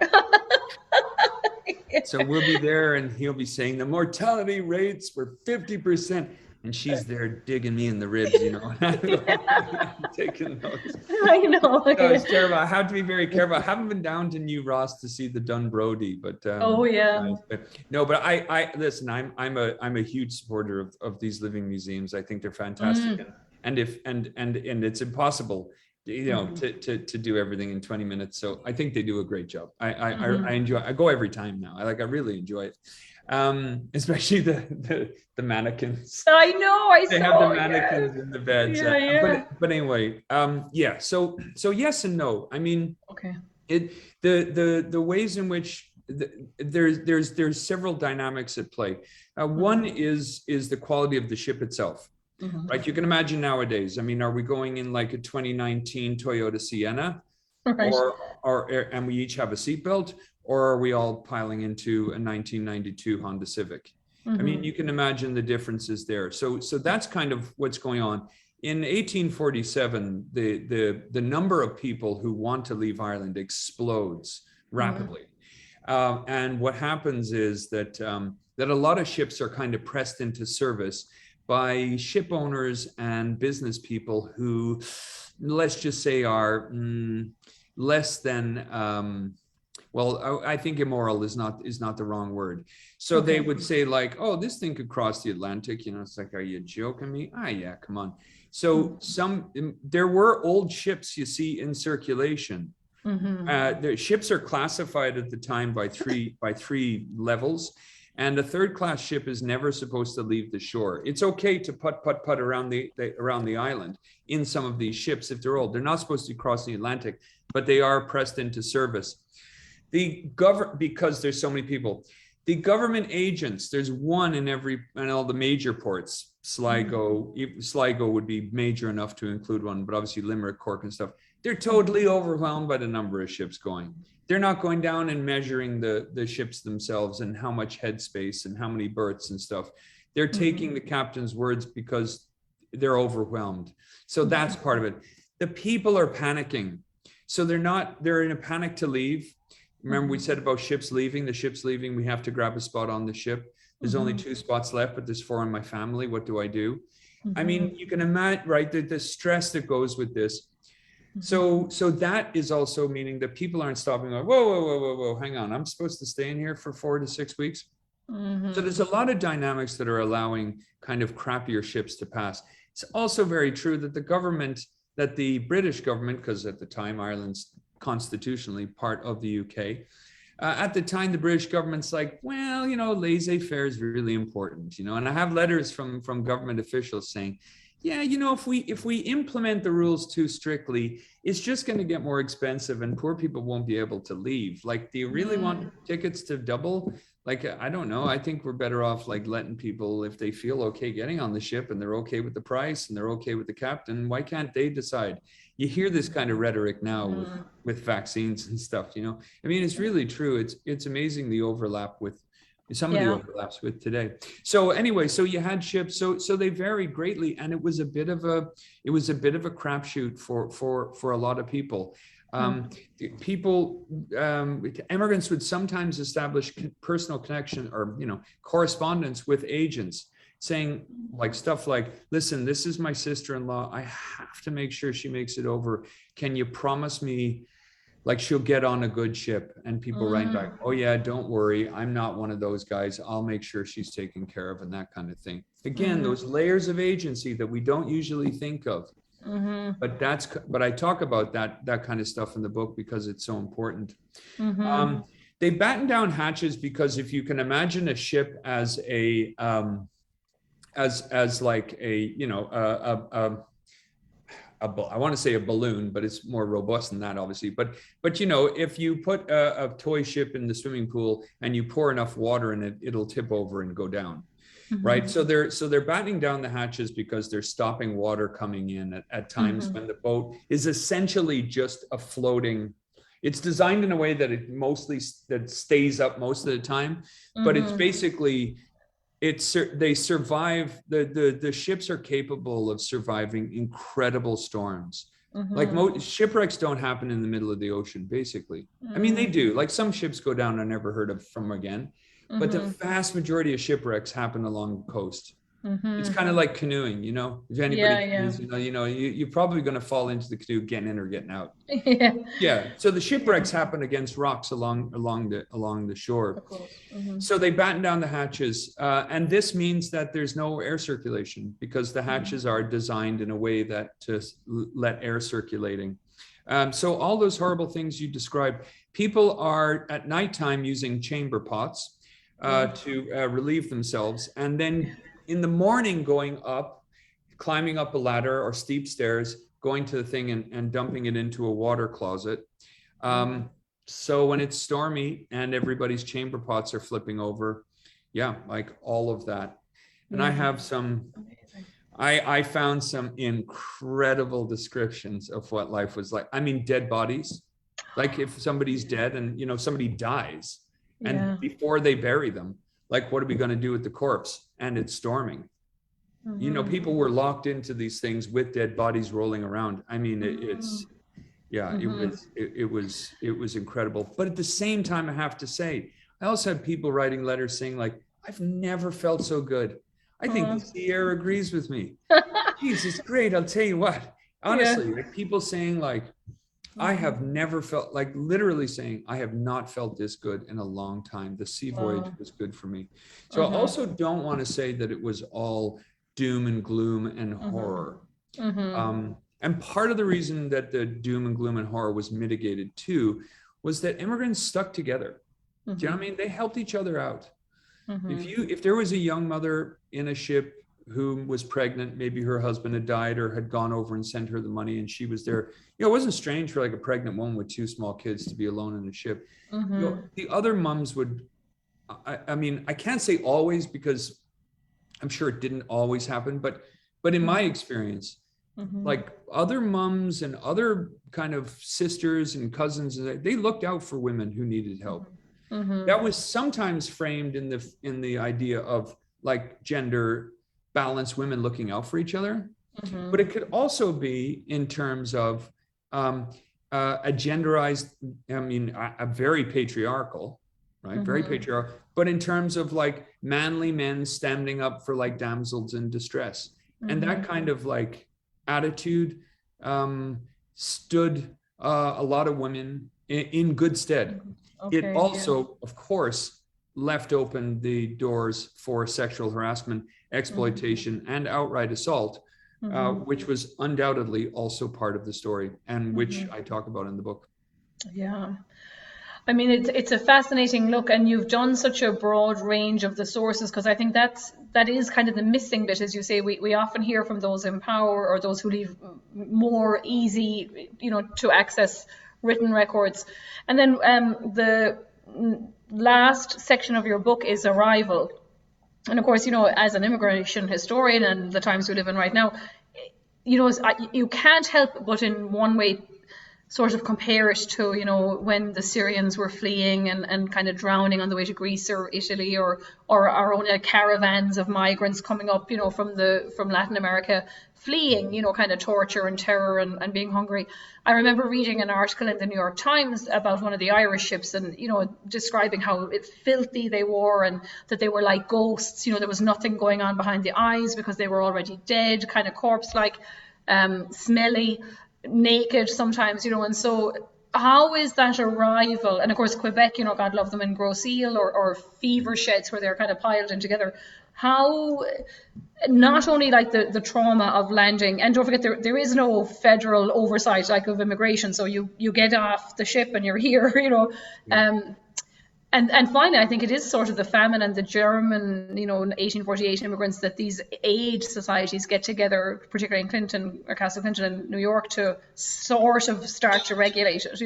So we'll be there, and he'll be saying the mortality rates were 50%, and she's there digging me in the ribs, taking notes. I know. It's terrible. I have to be very careful. I haven't been down to New Ross to see the Dunbrody, but but I listen. I'm a huge supporter of these living museums. I think they're fantastic. And it's impossible, to do everything in 20 minutes. So I think they do a great job. I enjoy. I go every time now. I really enjoy it, especially the mannequins. I know. They have the mannequins in the beds. But anyway, So yes and no. Okay. The ways in which there's several dynamics at play. One is the quality of the ship itself. Mm-hmm. Right, you can imagine nowadays. Are we going in like a 2019 Toyota Sienna, right, and we each have a seatbelt, or are we all piling into a 1992 Honda Civic? Mm-hmm. You can imagine the differences there. So that's kind of what's going on. In 1847, the number of people who want to leave Ireland explodes rapidly, and what happens is that a lot of ships are kind of pressed into service by ship owners and business people who, let's just say, are less than, I think immoral is not the wrong word. So they would say like, oh, this thing could cross the Atlantic. It's like, are you joking me? Yeah, come on. So there were old ships, you see, in circulation. The ships are classified at the time by three levels. And a third-class ship is never supposed to leave the shore. It's okay to put around the island in some of these ships if they're old. They're not supposed to cross the Atlantic, but they are pressed into service. Because there's so many people, the government agents, there's one in all the major ports. Sligo would be major enough to include one, but obviously Limerick, Cork, and stuff. They're totally overwhelmed by the number of ships going. They're not going down and measuring the ships themselves and how much headspace and how many berths and stuff. They're taking the captain's words because they're overwhelmed. So that's part of it. the people are panicking. So they're in a panic to leave. Remember we said about ships leaving, we have to grab a spot on the ship. There's only 2 spots left, but there's 4 in my family. What do I do? I mean, you can imagine, right, the stress that goes with this. So that is also meaning that people aren't stopping like, whoa, hang on, I'm supposed to stay in here for 4 to 6 weeks. So there's a lot of dynamics that are allowing kind of crappier ships to pass. It's also very true that the British government, because at the time Ireland's constitutionally part of the UK, at the time the British government's like, well, laissez-faire is really important, and I have letters from government officials saying, yeah, if we implement the rules too strictly, it's just going to get more expensive and poor people won't be able to leave. Like, do you really want tickets to double? Like, I don't know. I think we're better off like letting people, if they feel okay getting on the ship and they're okay with the price and they're okay with the captain, why can't they decide? You hear this kind of rhetoric now with vaccines and stuff, I mean, it's really true. It's amazing the overlap with some of the overlaps with today. So anyway, so you had ships, so they vary greatly, and it was a bit of a crapshoot for a lot of people. Immigrants would sometimes establish personal connection or correspondence with agents, saying like stuff like, listen, this is my sister-in-law, I have to make sure she makes it over, can you promise me like she'll get on a good ship? And people write back, oh yeah, don't worry, I'm not one of those guys, I'll make sure she's taken care of, and that kind of thing. Again, those layers of agency that we don't usually think of. But I talk about that kind of stuff in the book because it's so important. They batten down hatches because if you can imagine a ship as a like I want to say a balloon, but it's more robust than that, obviously. But if you put a toy ship in the swimming pool and you pour enough water in it, it'll tip over and go down, right? So they're battening down the hatches because they're stopping water coming in at times when the boat is essentially just a floating. It's designed in a way that that stays up most of the time, but it's basically. They survive, the ships are capable of surviving incredible storms. Like most shipwrecks don't happen in the middle of the ocean, basically. I mean, they do, like some ships go down and never heard of from again, but the vast majority of shipwrecks happen along the coast. It's kind of like canoeing, if anybody canoes, you're probably going to fall into the canoe getting in or getting out. So the shipwrecks happen against rocks along the shore. So they batten down the hatches, and this means that there's no air circulation because the hatches are designed in a way that to let air circulating. So all those horrible things you described, people are at nighttime using chamber pots to relieve themselves, and then in the morning climbing up a ladder or steep stairs, going to the thing and dumping it into a water closet. So when it's stormy and everybody's chamber pots are flipping over, like all of that. And I have I found some incredible descriptions of what life was like. I mean, dead bodies, like if somebody's dead and somebody dies and before they bury them, like, what are we going to do with the corpse? And it's storming. People were locked into these things with dead bodies rolling around. I mean, it was incredible. But at the same time, I have to say, I also had people writing letters saying like, I've never felt so good. I think the sea air agrees with me. Jeez, it's great. I'll tell you what, honestly, like people saying like, I have never felt, like literally saying, I have not felt this good in a long time. The sea voyage was good for me. So I also don't want to say that it was all doom and gloom and horror. And part of the reason that the doom and gloom and horror was mitigated too, was that immigrants stuck together. Do you know what I mean? They helped each other out. If there was a young mother in a ship who was pregnant, maybe her husband had died or had gone over and sent her the money and she was there. It wasn't strange for like a pregnant woman with 2 small kids to be alone in a ship. The other mums would, I mean, I can't say always because I'm sure it didn't always happen, but in my experience, like other mums and other kind of sisters and cousins, they looked out for women who needed help. That was sometimes framed in the idea of like gender balance, women looking out for each other. But it could also be in terms of a genderized, a very patriarchal, right? Very patriarchal, but in terms of like manly men standing up for like damsels in distress. And that kind of like attitude stood a lot of women in good stead. It also, of course, left open the doors for sexual harassment, exploitation, and outright assault, which was undoubtedly also part of the story, and which I talk about in the book. Yeah. I mean, it's a fascinating look, and you've done such a broad range of the sources, because I think that is kind of the missing bit, as you say. We often hear from those in power or those who leave more easy, to access written records. And then the last section of your book is arrival. And of course, as an immigration historian and the times we live in right now, you can't help but in one way sort of compare it to, when the Syrians were fleeing and kind of drowning on the way to Greece or Italy, or our own caravans of migrants coming up, from Latin America, fleeing, kind of torture and terror and being hungry. I remember reading an article in the New York Times about one of the Irish ships, and, describing how filthy they were and that they were like ghosts. There was nothing going on behind the eyes because they were already dead, kind of corpse-like, smelly, naked sometimes, and so how is that arrival? And of course Quebec, God love them, in Grosse Ile or fever sheds where they're kind of piled in together. How, not only like the trauma of landing, and don't forget there is no federal oversight like of immigration, so you get off the ship and you're here, And finally, I think it is sort of the famine and the German, 1848 immigrants, that these aid societies get together, particularly in Clinton or Castle Clinton in New York, to sort of start to regulate it,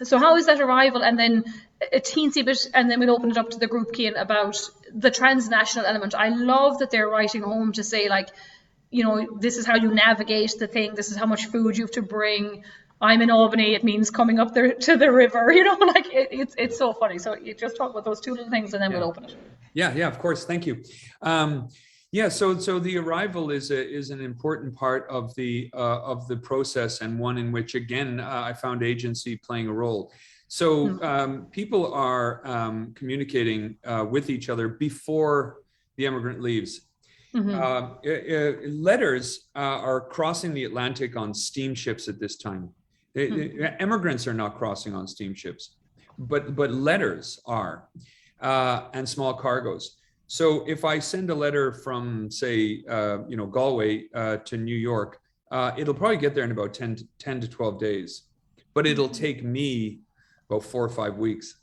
So how is that arrival? And then a teensy bit, and then we'll open it up to the group, Cian, about the transnational element. I love that they're writing home to say, like, this is how you navigate the thing. This is how much food you have to bring. I'm in Albany, it means coming up there to the river, like it's so funny. So you just talk about those two little things and then we'll open it. Yeah, of course. Thank you. So the arrival is an important part of the process, and one in which, again, I found agency playing a role. So people are communicating with each other before the emigrant leaves. Letters are crossing the Atlantic on steamships at this time. Emigrants are not crossing on steamships, but letters are, and small cargoes. So if I send a letter from, say, Galway to New York, it'll probably get there in about 10 to 12 days, but it'll take me about 4 or 5 weeks.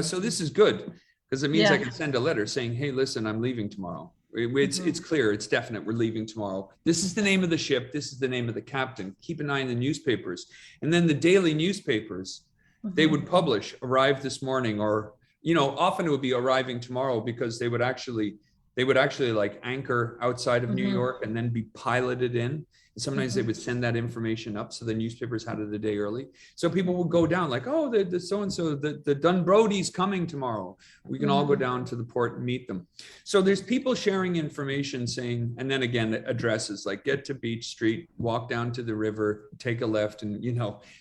So this is good, because it means I can send a letter saying, hey, listen, I'm leaving tomorrow. It's clear, it's definite, we're leaving tomorrow. This is the name of the ship, this is the name of the captain. Keep an eye on the newspapers. And then the daily newspapers, they would publish, arrived this morning, or, often it would be arriving tomorrow, because they would actually like anchor outside of New York and then be piloted in. And sometimes they would send that information up, so the newspapers had it a day early. So people would go down like, oh, the so-and-so, the Dunbrody's coming tomorrow. We can all go down to the port and meet them. So there's people sharing information saying, and then again, addresses like get to Beach Street, walk down to the river, take a left, and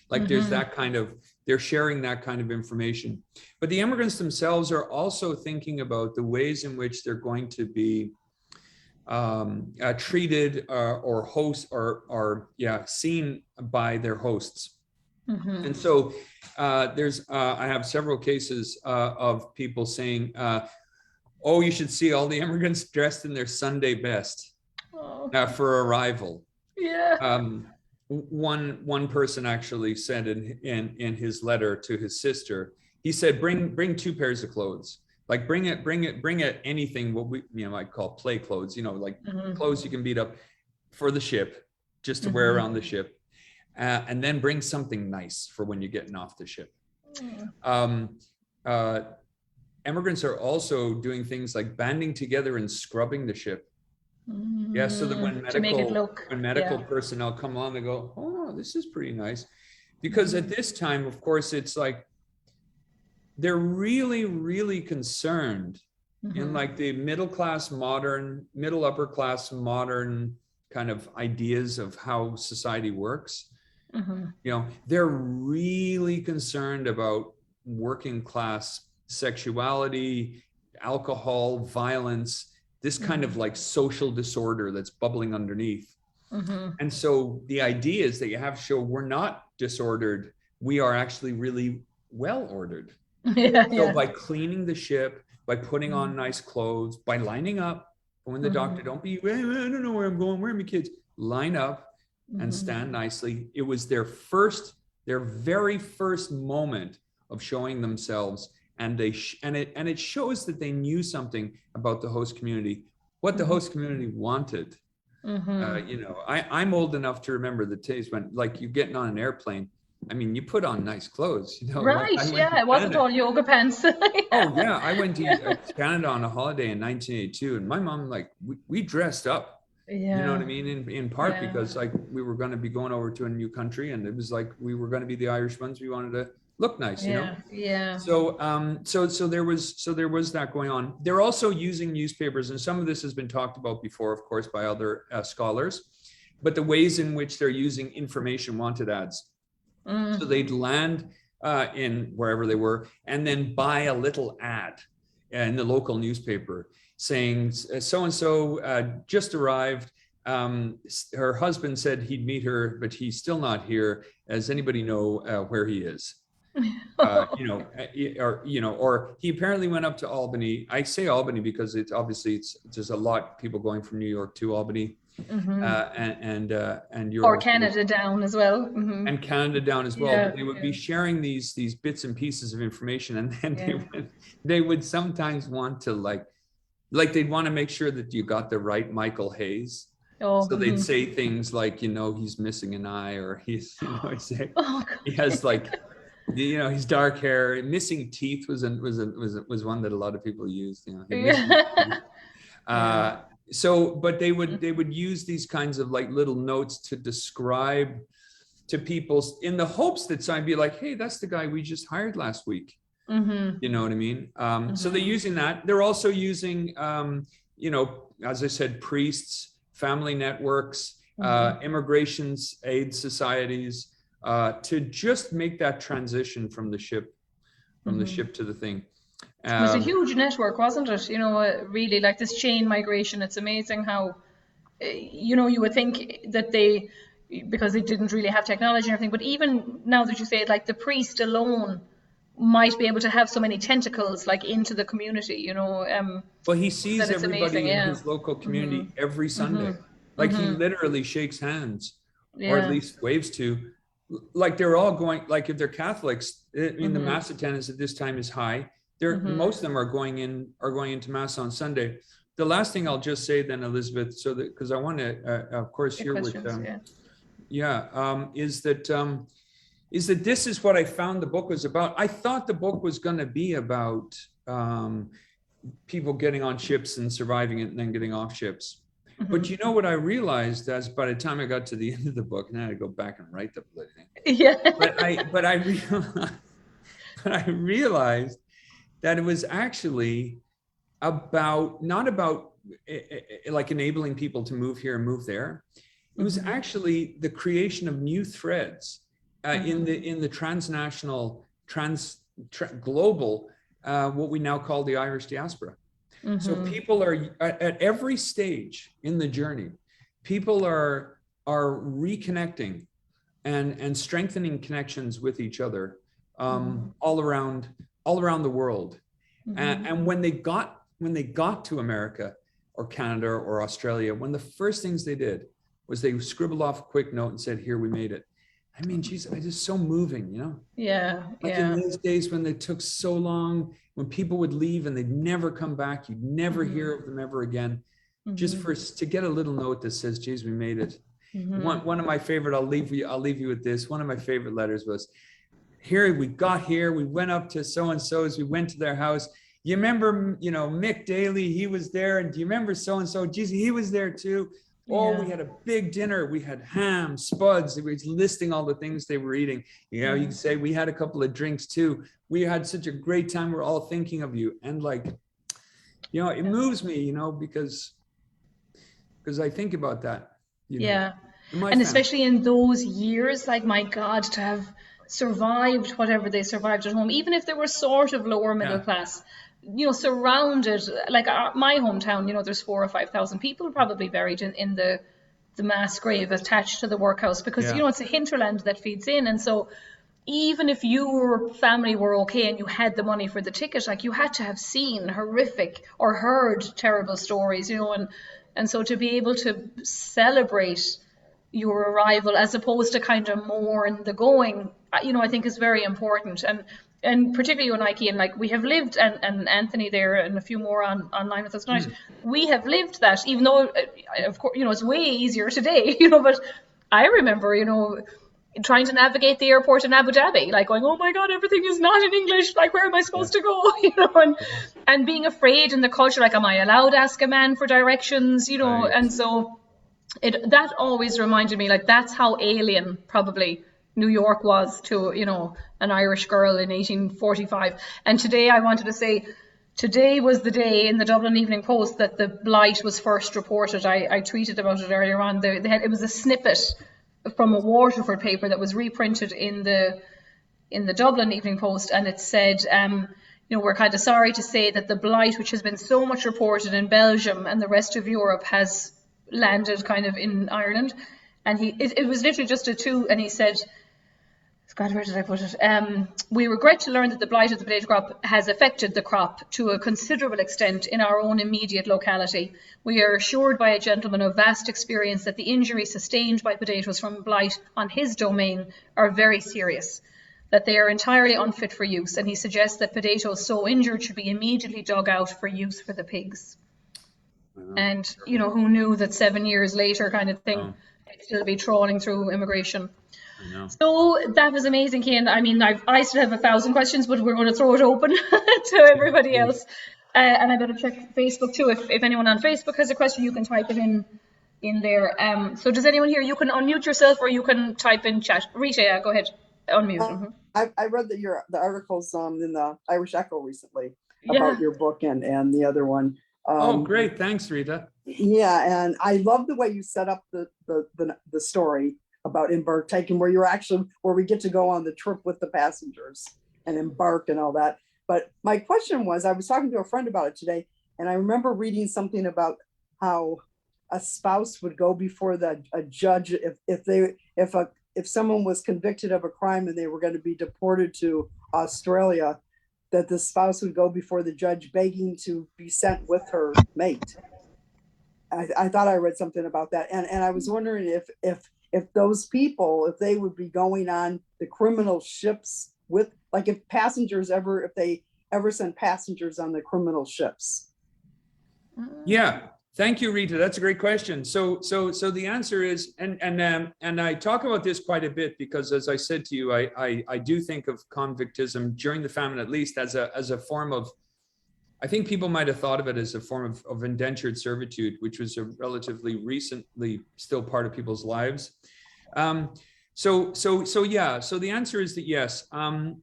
there's that kind of, they're sharing that kind of information. But the immigrants themselves are also thinking about the ways in which they're going to be treated or host or seen by their hosts. And so I have several cases of people saying, oh, you should see all the immigrants dressed in their Sunday best for arrival. One person actually said in his letter to his sister, he said, bring 2 pairs of clothes. Like bring it anything what we might call play clothes, clothes you can beat up for the ship, just to wear around the ship, and then bring something nice for when you're getting off the ship. Immigrants are also doing things like banding together and scrubbing the ship. So that when medical personnel come on, they go, oh, this is pretty nice, because at this time, of course, it's like they're really, really concerned in like the middle upper class modern kind of ideas of how society works. Mm-hmm. You know, they're really concerned about working class sexuality, alcohol, violence, this kind of like social disorder that's bubbling underneath. Mm-hmm. And so the idea is that you have to show we're not disordered. We are actually really well ordered. Yeah, So yeah. by cleaning the ship, by putting on nice clothes, by lining up, when the doctor, don't be, I don't know where I'm going, where are my kids? Line up and stand nicely. It was their very first moment of showing themselves, and it shows that they knew something about the host community, what the host community wanted. You know, I'm old enough to remember the days when, like, you're getting on an airplane. I mean, you put on nice clothes, you know. Right, Like I went yeah, to it wasn't Canada. all yoga pants. Oh yeah, I went to Canada on a holiday in 1982, and my mom, like, we dressed up. You know what I Yeah, mean? In part yeah, because, like, we were going to be going over to a new country, and it was like we were going to be the Irish ones. We wanted to look nice, you know. yeah, yeah. So there was that going on. They're also using newspapers, and some of this has been talked about before, of course, by other scholars, but the ways in which they're using information wanted ads. So they'd land in wherever they were, and then buy a little ad in the local newspaper saying, so-and-so just arrived. Her husband said he'd meet her, but he's still not here. Does anybody know where he is? You know, or he apparently went up to Albany. I say Albany because it's there's a lot of people going from New York to Albany, and Or you're Canada down as well. and Canada down as well. Yeah, But they would be sharing these bits and pieces of information, and then yeah. they would sometimes want to like they'd want to make sure that you got the right Michael Hayes. Oh, So they'd say things like, you know, he's missing an eye, or he's, you know, oh, he has like, you know, he's dark hair. Missing teeth was one that a lot of people used. You know, yeah. so, but they would use these kinds of like little notes to describe to people in the hopes that someone be like, hey, that's the guy we just hired last week. You know what I mean? So they're using that. They're also using, you know, as I said, priests, family networks, immigrations aid societies, to just make that transition from the ship to the thing. It was a huge network, wasn't it? You know, really, like this chain migration. It's amazing how, you know, you would think that because they didn't really have technology and everything, but even now that you say it, like the priest alone might be able to have so many tentacles, like, into the community, you know. Well, he sees that it's everybody amazing, in yeah. his local community every Sunday. Like he literally shakes hands, or at Yeah. least waves to. Like they're all going. Like if they're Catholics, I mean, the mass attendance at this time is high. Most of them are going into mass on Sunday. The last thing I'll just say then, Elizabeth, so that because I want to, of course, hear what, is that this is what I found the book was about. I thought the book was going to be about people getting on ships and surviving it and then getting off ships. But you know what I realized as by the time I got to the end of the book, and I had to go back and write the bloody thing. Yeah. But I realized that it was actually about not about like enabling people to move here and move there. It was actually the creation of new threads in the transnational, global, what we now call the Irish diaspora. So people are at every stage in the journey, people are reconnecting and strengthening connections with each other all around the world. And when they got to America or Canada or Australia, one of the first things they did was they scribbled off a quick note and said, "Here, we made it." I mean, geez, it's just so moving, you know? Yeah. Like in those days when it took so long, when people would leave and they'd never come back, you'd never hear of them ever again. Just to get a little note that says, "Geez, we made it." One of my favorite, I'll leave you with this. One of my favorite letters was, "Here, we got here, we went up to so-and-so's, we went to their house. You remember, you know, Mick Daly, he was there. And do you remember so-and-so? Geez, he was there too. Oh, we had a big dinner. We had ham, spuds." It was listing all the things they were eating. You know, you can say we had a couple of drinks too. We had such a great time. We're all thinking of you. And like, you know, it moves me, you know, because I think about that. you know, Yeah. in my And family. especially in those years, like, my God, to have survived whatever they survived at home, even if they were sort of lower middle Yeah, class, surrounded, like, my hometown, there's 4 or 5 thousand people probably buried in the mass grave attached to the workhouse, because, yeah, it's a hinterland that feeds in. And so even if your family were okay and you had the money for the ticket, like, you had to have seen horrific or heard terrible stories, and so to be able to celebrate your arrival as opposed to kind of mourn the going, I think is very important. And particularly you and I, Cian, like, we have lived, and Anthony there and a few more online with us tonight, we have lived that, even though, of course, it's way easier today, but I remember, trying to navigate the airport in Abu Dhabi, like, going, oh my God, everything is not in English. Like, where am I yeah, supposed to go? And being afraid in the culture, like, am I allowed to ask a man for directions? right. And so that always reminded me, like, that's how alien probably New York was to, an Irish girl in 1845. And today I wanted to say, today was the day in the Dublin Evening Post that the blight was first reported. I tweeted about it earlier on. It was a snippet from a Waterford paper that was reprinted in the Dublin Evening Post, and it said, we're kind of sorry to say that the blight, which has been so much reported in Belgium and the rest of Europe, has landed kind of in Ireland. And it was literally just a two, and he said, God, where did I put it? We regret to learn that the blight of the potato crop has affected the crop to a considerable extent in our own immediate locality. We are assured by a gentleman of vast experience that the injuries sustained by potatoes from blight on his domain are very serious, that they are entirely unfit for use, and he suggests that potatoes so injured should be immediately dug out for use for the pigs. And, who knew that 7 years later, kind of thing, they'd still be trawling through immigration. I know. So that was amazing, Cian. I mean, I still have 1,000 questions, but we're going to throw it open to everybody else. And I better check Facebook too. If anyone on Facebook has a question, you can type it in there. So does anyone here? You can unmute yourself, or you can type in chat. Rita, go ahead, unmute. I read the articles in the Irish Echo recently Yeah. about your book and the other one. Oh, great! Thanks, Rita. Yeah, and I love the way you set up the story about embarked, where we get to go on the trip with the passengers and embark and all that. But my question was, I was talking to a friend about it today, and I remember reading something about how a spouse would go before a judge if someone was convicted of a crime and they were going to be deported to Australia, that the spouse would go before the judge begging to be sent with her mate. I thought I read something about that, and I was wondering if those people, if they would be going on the criminal ships with, like, if they ever send passengers on the criminal ships. Yeah, thank you, Rita. That's a great question. So the answer is, and I talk about this quite a bit because, as I said to you, I do think of convictism during the famine, at least, as a form of, I think people might have thought of it as a form of indentured servitude, which was a relatively recently still part of people's lives. So the answer is that yes. I'll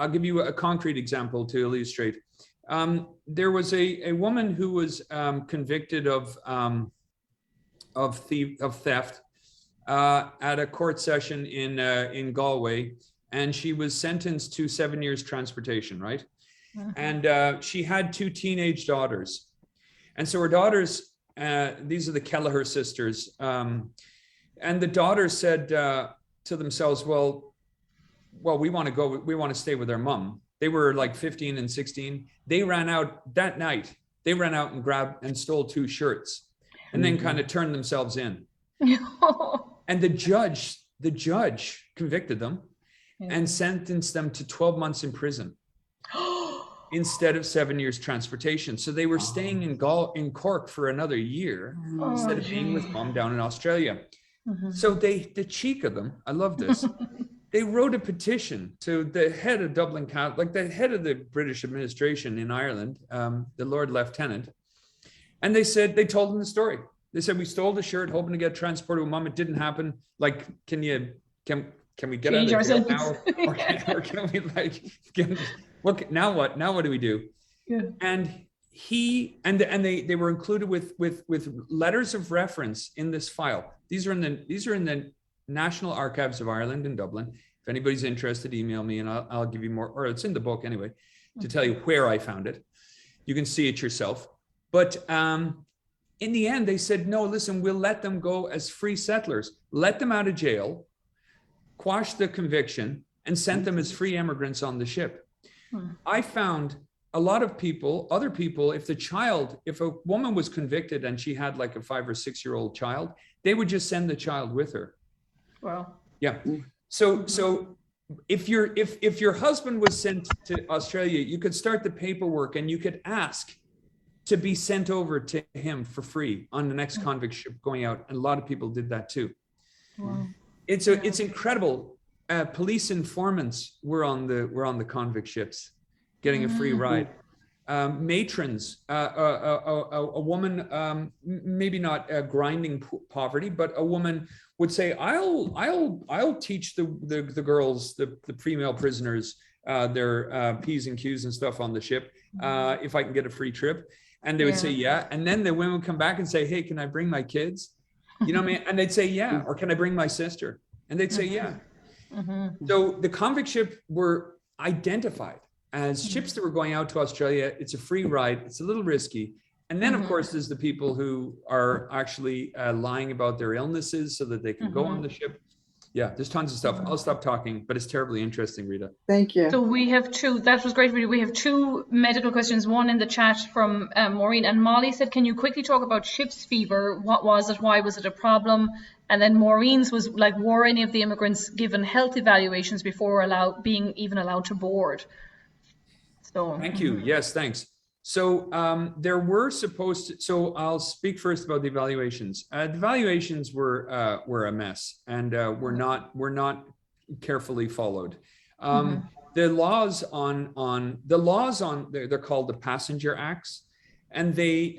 give you a concrete example to illustrate. There was a woman who was convicted of theft at a court session in Galway, and she was sentenced to 7 years transportation, right? And she had 2 teenage daughters, and so her daughters, these are the Kelleher sisters, and the daughters said to themselves, well, we want to stay with our mom. They were like 15 and 16. They ran out that night. They ran out and grabbed and stole 2 shirts, and then kind of turned themselves in. And the judge convicted them and sentenced them to 12 months in prison instead of 7 years transportation. So they were staying in Cork for another year instead of being with mom down in Australia. So the cheek of them, I love this. They wrote a petition to the head of Dublin, like the head of the British administration in Ireland, the Lord Lieutenant, and they told him the story. They said, we stole the shirt hoping to get transported with mom. It didn't happen. Like, can we get out of here now? Or can we, like, look, now what do we do? Yeah. And they were included with letters of reference in this file. These are in the National Archives of Ireland in Dublin. If anybody's interested, email me and I'll give you more, or it's in the book anyway, to tell you where I found it. You can see it yourself. But in the end, they said, no, listen, we'll let them go as free settlers, let them out of jail, quash the conviction, and sent them as free immigrants on the ship. I found a lot of people, other people, if a woman was convicted and she had like a 5 or 6 year old child, they would just send the child with her. Wow. Yeah. So if your husband was sent to Australia, you could start the paperwork and you could ask to be sent over to him for free on the next convict ship going out. And a lot of people did that too. Wow. It's incredible. Police informants were on the convict ships, getting a free ride. Matrons, a woman, maybe not grinding poverty, but a woman would say, I'll teach the girls, the female prisoners, their P's and Q's and stuff on the ship, if I can get a free trip. And they would say, yeah. And then the women would come back and say, hey, can I bring my kids? You know what I mean? And they'd say, yeah. Or can I bring my sister? And they'd say, yeah. So the convict ship were identified as ships that were going out to Australia. It's a free ride. It's a little risky. And then, of course, there's the people who are actually lying about their illnesses so that they can go on the ship. Yeah, there's tons of stuff. I'll stop talking, but it's terribly interesting, Rita. Thank you. So we have two, that was great, Rita. We have two medical questions, one in the chat from Maureen, and Molly said, can you quickly talk about ship's fever? What was it? Why was it a problem? And then Maureen's was like, were any of the immigrants given health evaluations before being even allowed to board? So thank you. Yes, thanks. So there were supposed to, so I'll speak first about the evaluations. The evaluations were a mess and were not carefully followed. The laws they're called the Passenger Acts, and they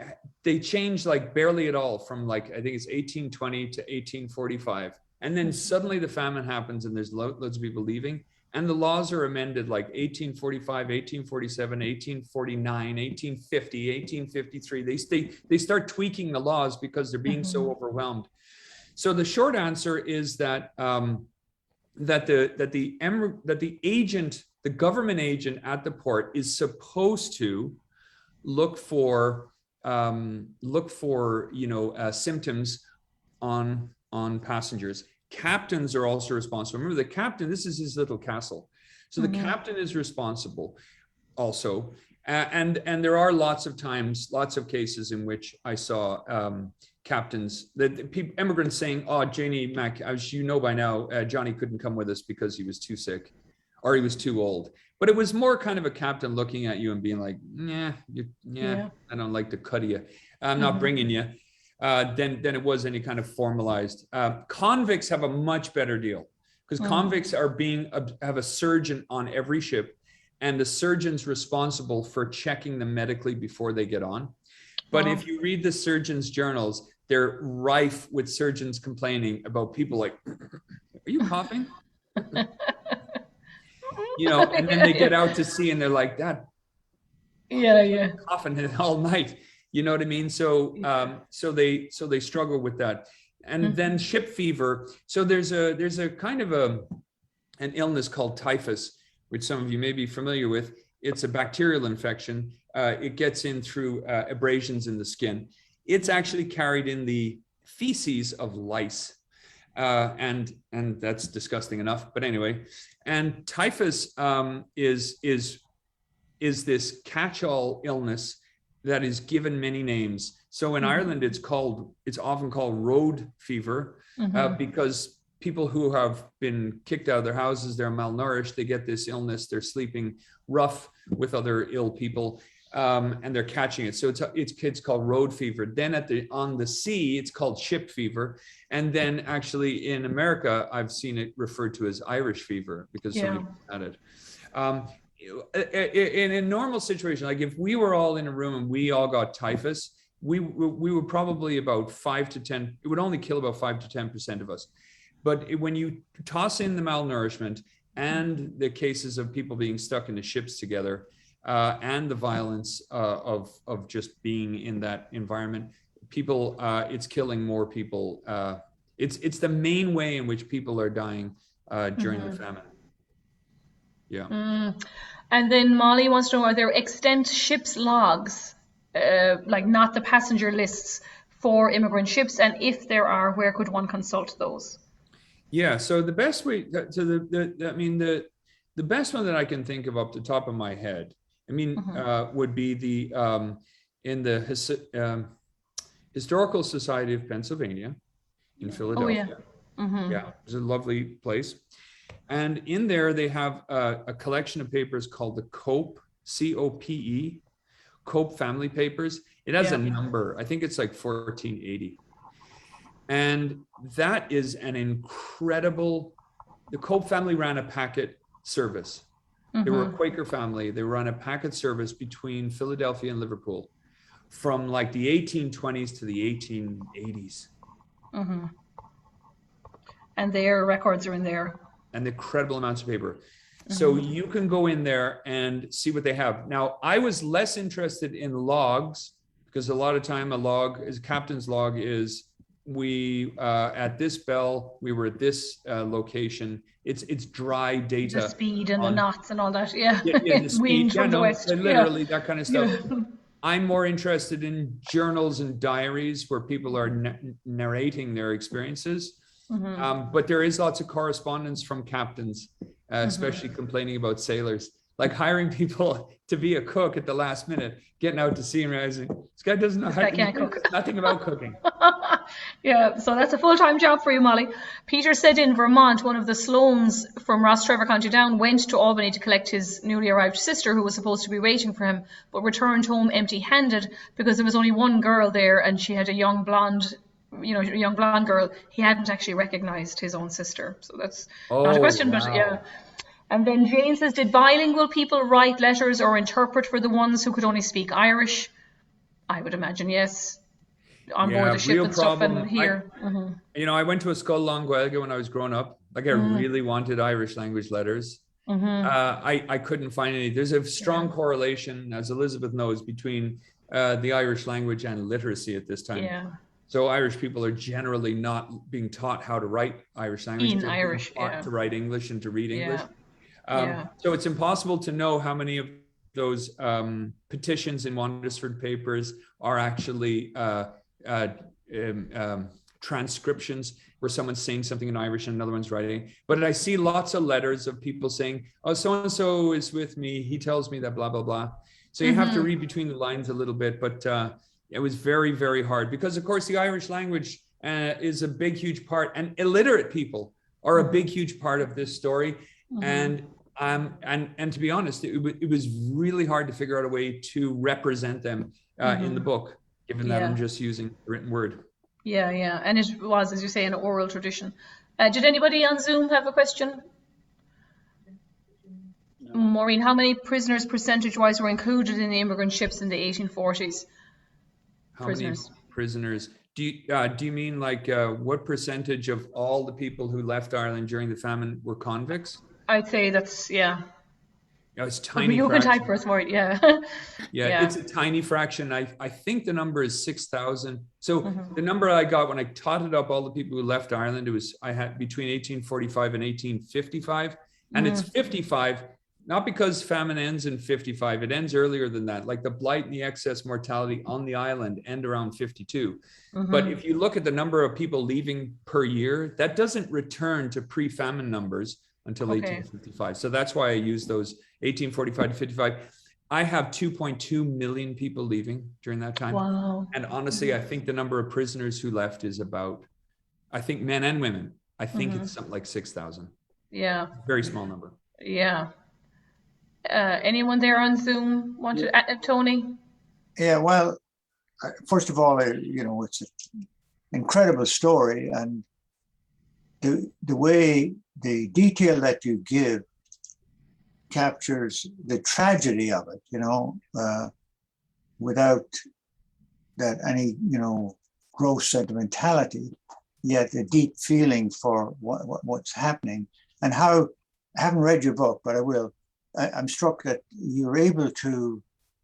changed like barely at all from like, I think it's 1820 to 1845. And then suddenly the famine happens and there's loads of people leaving. And the laws are amended like 1845, 1847, 1849, 1850, 1853. They start tweaking the laws because they're being so overwhelmed. So the short answer is that the agent, the government agent at the port, is supposed to look for symptoms on passengers. Captains are also responsible. Remember, the captain, this is his little castle. So the captain is responsible also. And there are lots of cases in which I saw captains, immigrants saying, oh, Janie Mac, as you know by now, Johnny couldn't come with us because he was too sick or he was too old. But it was more kind of a captain looking at you and being like, I don't like to cut you. I'm not bringing you. Than it was any kind of formalized. Convicts have a much better deal because convicts have a surgeon on every ship, and the surgeon's responsible for checking them medically before they get on. But if you read the surgeons' journals, they're rife with surgeons complaining about people like, are you coughing? And then they get out to sea and they're like, that. Yeah. Coughing all night. You know what I mean? So they struggle with that. And then ship fever. So there's a kind of an illness called typhus, which some of you may be familiar with. It's a bacterial infection. It gets in through abrasions in the skin. It's actually carried in the feces of lice. And that's disgusting enough, but anyway. And typhus is this catch-all illness that is given many names. So in Ireland, it's often called road fever because people who have been kicked out of their houses, they're malnourished, they get this illness, they're sleeping rough with other ill people, and they're catching it. So it's called road fever. Then on the sea, it's called ship fever. And then actually in America, I've seen it referred to as Irish fever because somebody had it. In a normal situation, like if we were all in a room and we all got typhus, we would probably about 5 to 10, it would only kill about 5 to 10% of us. But when you toss in the malnourishment and the cases of people being stuck in the ships together, and the violence of just being in that environment. People, it's killing more people. It's the main way in which people are dying during the famine. Yeah. And then Molly wants to know, are there extant ship's logs, like not the passenger lists for immigrant ships? And if there are, where could one consult those? Yeah, so the best way the best one that I can think of off the top of my head, would be in the Historical Society of Pennsylvania in Philadelphia. Yeah, it's a lovely place. And in there, they have a collection of papers called the Cope, C-O-P-E, Cope Family Papers. It has a number. I think it's like 1480. And that is an incredible, the Cope family ran a packet service. They were a Quaker family. They ran a packet service between Philadelphia and Liverpool from like the 1820s to the 1880s. And their records are in there. And incredible amounts of paper. So you can go in there and see what they have. Now, I was less interested in logs because a lot of time a log, a captain's log is, we at this bell, we were at this location. It's dry data. The speed and the knots and all that, yeah. The speed. Wind from the west. Literally that kind of stuff. I'm more interested in journals and diaries where people are narrating their experiences. But there is lots of correspondence from captains, especially complaining about sailors, like hiring people to be a cook at the last minute, getting out to sea and realizing this guy doesn't know how to cook. Nothing about cooking. Yeah, so that's a full-time job for you, Molly. Peter said in Vermont, one of the Sloans from Rostrevor, County Down, went to Albany to collect his newly arrived sister, who was supposed to be waiting for him, but returned home empty-handed because there was only one girl there and she had a young blonde girl. He hadn't actually recognized his own sister. So that's not a question, but yeah. And then Jane says, did bilingual people write letters or interpret for the ones who could only speak Irish? I would imagine, yes. On board the ship and stuff and here. I went to a Scoil Long Gaeilge when I was growing up. Like I really wanted Irish language letters. I couldn't find any. There's a strong correlation, as Elizabeth knows, between the Irish language and literacy at this time. Yeah. So Irish people are generally not being taught how to write Irish language. In Irish, to write English and to read English. So it's impossible to know how many of those petitions in Wandesford papers are actually transcriptions where someone's saying something in Irish and another one's writing. But I see lots of letters of people saying, oh, so-and-so is with me. He tells me that blah, blah, blah. So you have to read between the lines a little bit, but it was very, very hard because, of course, the Irish language is a big, huge part, and illiterate people are a big, huge part of this story. And to be honest, it was really hard to figure out a way to represent them in the book, given that I'm just using written word. Yeah, and it was, as you say, an oral tradition. Did anybody on Zoom have a question? No. Maureen, how many prisoners percentage-wise were included in the immigrant ships in the 1840s? How many prisoners? Do you mean like what percentage of all the people who left Ireland during the famine were convicts? I'd say that's, it's tiny. You can type for us more, yeah, it's a tiny fraction. I think the number is 6,000. So the number I got when I totted up all the people who left Ireland, I had between 1845 and 1855, and it's 55. Not because famine ends in 55, it ends earlier than that. Like the blight and the excess mortality on the island end around 52. But if you look at the number of people leaving per year, that doesn't return to pre-famine numbers until 1855. So that's why I use those 1845 to 55. I have 2.2 million people leaving during that time. Wow. And honestly, I think the number of prisoners who left is about, I think men and women, I think it's something like 6,000. Yeah. Very small number. Yeah. Anyone there on Zoom want to, Tony? Yeah, well, first of all, it's an incredible story, and the way, the detail that you give captures the tragedy of it, without that any, gross sentimentality, yet a deep feeling for what's happening. And how, I haven't read your book, but I will. I'm struck that you're able to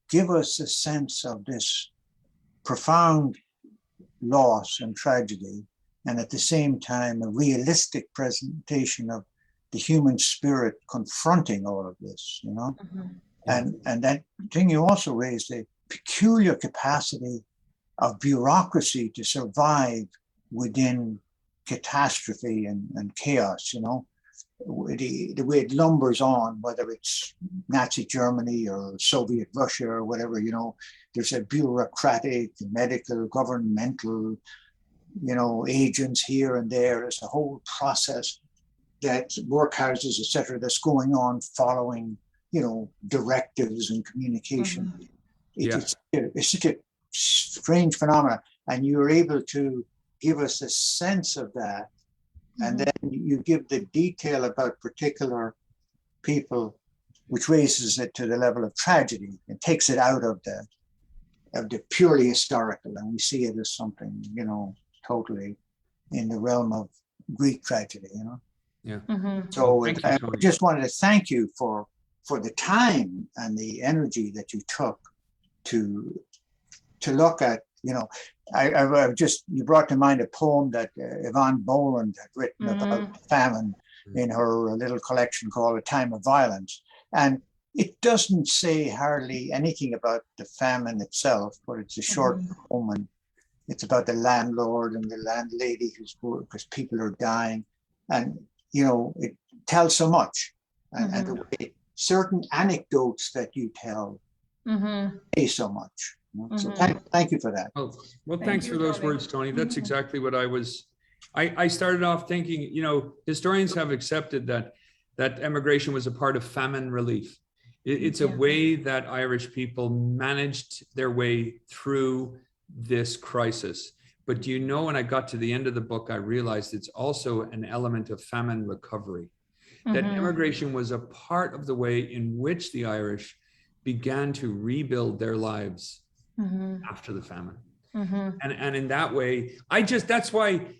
give us a sense of this profound loss and tragedy, and at the same time a realistic presentation of the human spirit confronting all of this, you know. And that thing you also raised, a peculiar capacity of bureaucracy to survive within catastrophe and chaos, you know. The way it lumbers on, whether it's Nazi Germany or Soviet Russia or whatever, you know, there's a bureaucratic, medical, governmental, you know, agents here and there. There's a whole process that workhouses, etc., that's going on following, you know, directives and communication. It's such a strange phenomenon, and you're able to give us a sense of that. And then you give the detail about particular people, which raises it to the level of tragedy and takes it out of the purely historical, and we see it as something, you know, totally in the realm of Greek tragedy, you know. So I just wanted to thank you for the time and the energy that you took to look at, you know. You brought to mind a poem that Yvonne Boland had written about famine in her little collection called A Time of Violence. And it doesn't say hardly anything about the famine itself, but it's a short poem, and it's about the landlord and the landlady who's poor because people are dying. And, you know, it tells so much. And the way certain anecdotes that you tell say so much. So thank you for that. Well, thanks for those words, Tony. That's exactly what I started off thinking. You know, historians have accepted that emigration was a part of famine relief. It's a way that Irish people managed their way through this crisis. But do you know, when I got to the end of the book, I realized it's also an element of famine recovery. That immigration was a part of the way in which the Irish began to rebuild their lives after the famine. And in that way, that's why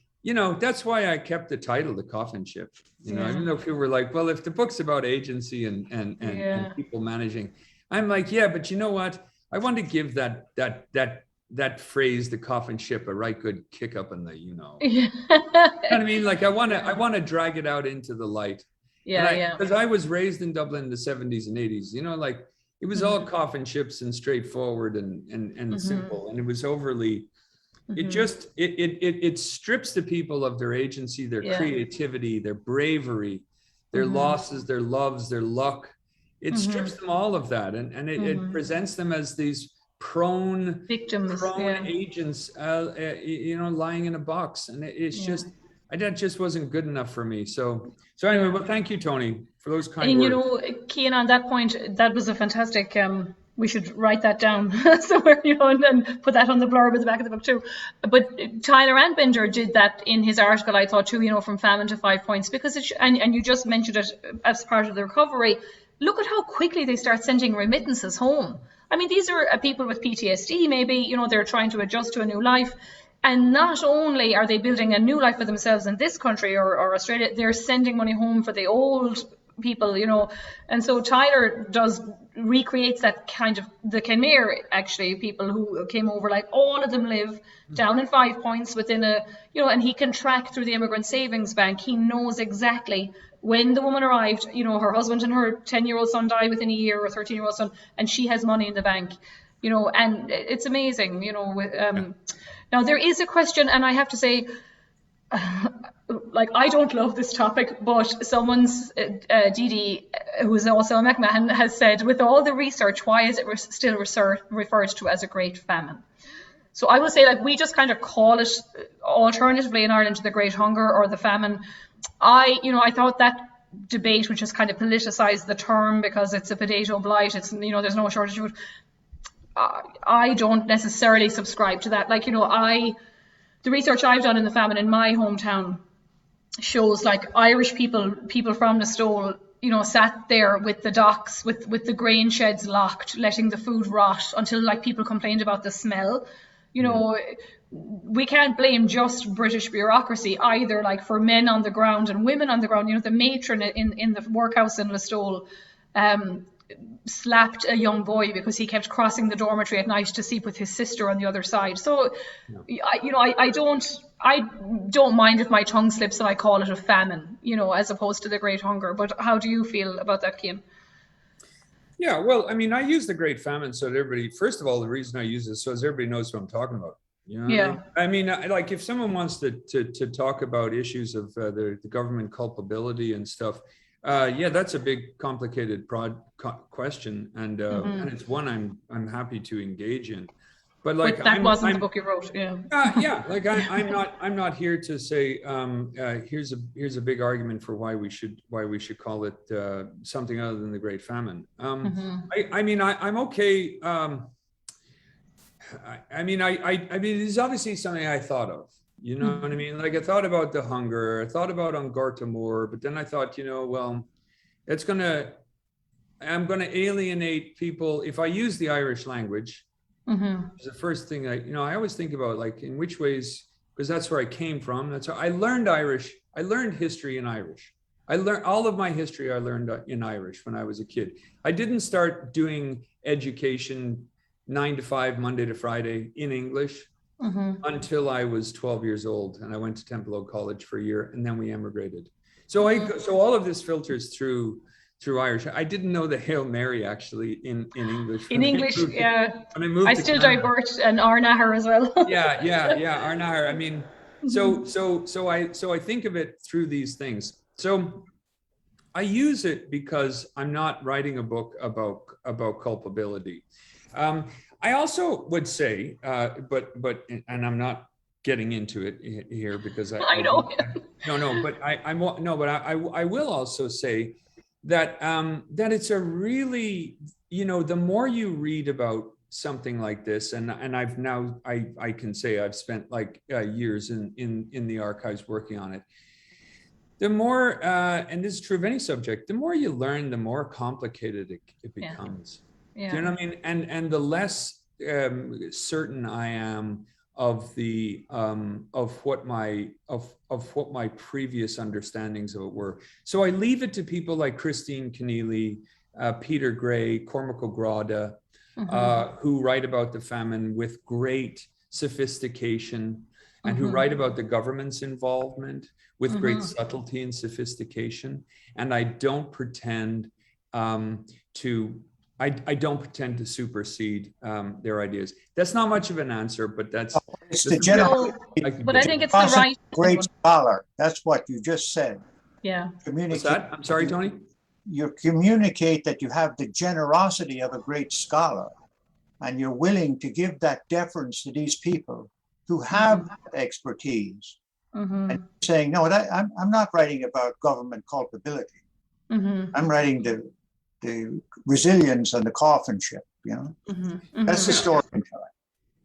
I kept the title, The Coffin Ship. You know, even though people were like, well, if the book's about agency and people managing, I'm like, yeah, but you know what? I want to give that phrase, the coffin ship, a right good kick up in the, you know. You know what I mean? Like I want to drag it out into the light. Because I was raised in Dublin in the 70s and 80s, you know, like it was all coffin ships and straightforward and simple, and it was overly. It strips the people of their agency, their creativity, their bravery, their losses, their loves, their luck. It strips them all of that, and it presents them as these prone victims, agents, you know, lying in a box, and it's just. That just wasn't good enough for me. So anyway, well, thank you, Tony, for those kind words. You know, Cian, on that point, that was a fantastic, we should write that down somewhere, you know, and put that on the blurb at the back of the book too. But Tyler Antbinder did that in his article, I thought too, you know, from famine to 5 points, because and you just mentioned it as part of the recovery. Look at how quickly they start sending remittances home. I mean, these are people with PTSD, maybe, you know, they're trying to adjust to a new life. And not only are they building a new life for themselves in this country or Australia, they're sending money home for the old people, you know. And so Tyler recreates that kind of the Kenmare, actually, people who came over, like all of them live down in 5 points within a, you know, and he can track through the Immigrant Savings Bank. He knows exactly when the woman arrived, you know, her husband and her 10-year-old son died within a year, or 13-year-old son, and she has money in the bank, you know, and it's amazing, you know. Now, there is a question, and I have to say, like, I don't love this topic, but someone's, Didi, who is also a McMahon, has said, with all the research, why is it still referred to as a Great Famine? So I will say, like, we just kind of call it alternatively in Ireland to the Great Hunger or the Famine. I thought that debate, which has kind of politicized the term because it's a potato blight, it's, you know, there's no shortage of food. I don't necessarily subscribe to that. Like, you know, the research I've done in the famine in my hometown shows, like, Irish people from the Stole, you know, sat there with the docks, with the grain sheds locked, letting the food rot until, like, people complained about the smell. You know, we can't blame just British bureaucracy either, like, for men on the ground and women on the ground. You know, the matron in the workhouse in Listowel, slapped a young boy because he kept crossing the dormitory at night to sleep with his sister on the other side. So, I don't mind if my tongue slips and I call it a famine, as opposed to the Great Hunger. But how do you feel about that, Cian? Yeah, well, I mean, I use the Great Famine so that everybody, first of all, the reason I use it so as everybody knows what I'm talking about. Yeah. I mean, like if someone wants to talk about issues of the government culpability and stuff, yeah, that's a big, complicated question, and it's one I'm happy to engage in. But like, that wasn't the book you wrote, yeah. Yeah, like I'm not here to say here's a big argument for why we should call it something other than the Great Famine. I mean, I'm okay. I mean, it's obviously something I thought of. You know what I mean? Like I thought about the hunger, I thought about Angorta Moor, but then I thought, well, I'm gonna alienate people if I use the Irish language. It's the first thing I always think about, like in which ways, because that's where I came from. That's how I learned Irish. I learned history in Irish. I learned all of my history. I learned in Irish when I was a kid. I didn't start doing education 9 to 5, Monday to Friday in English until I was 12 years old, and I went to Templeogue College for a year, and then we emigrated. So so all of this filters through Irish. I didn't know the Hail Mary actually in English. In English, yeah. I still divert and Arnahar as well. yeah, Arnahar. I mean, so I think of it through these things. So I use it because I'm not writing a book about culpability. I also would say, but I'm not getting into it here because I know. I will also say that it's a really, the more you read about something like this, and I can say I've spent like years in the archives working on it. The more, and this is true of any subject, the more you learn, the more complicated it becomes. Yeah. Do you know what I mean? And the less certain I am of the of what my previous understandings of it were. So I leave it to people like Christine Keneally, Peter Gray, Cormac O'Grada, who write about the famine with great sophistication, and who write about the government's involvement with great subtlety and sophistication. And I don't pretend I don't pretend to supersede their ideas. That's not much of an answer, but that's it's the general. But I think it's the right great scholar. That's what you just said. Yeah. What's that? I'm sorry, Tony. You communicate that you have the generosity of a great scholar, and you're willing to give that deference to these people who have expertise. And saying, no, I'm not writing about government culpability. I'm writing the resilience on the Coffin Ship, That's the story.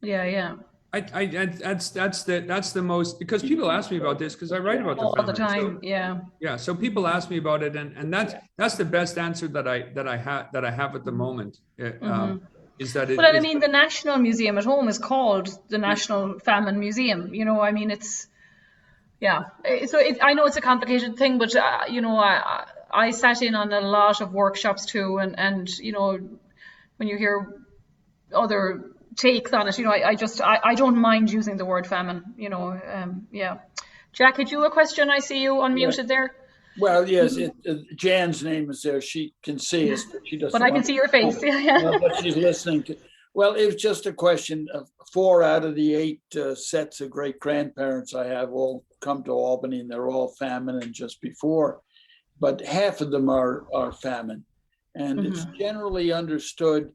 Yeah. That's the most, because people ask me about this because I write about the famine all the time. So, yeah. So people ask me about it, and that's the best answer that I have at the moment. Is that it? But I mean, the National Museum at home is called the National Famine Museum. I mean, it's So I know it's a complicated thing, but I sat in on a lot of workshops too, and when you hear other takes on it, I don't mind using the word famine. Jack, had you a question? I see you unmuted there. Well, yes, Jan's name is there. She can see us, but she doesn't. But I can see your face. But she's listening to. Well, it was just a question of 4 out of the 8 sets of great grandparents I have all come to Albany, and they're all famine and just before, but half of them are famine, and it's generally understood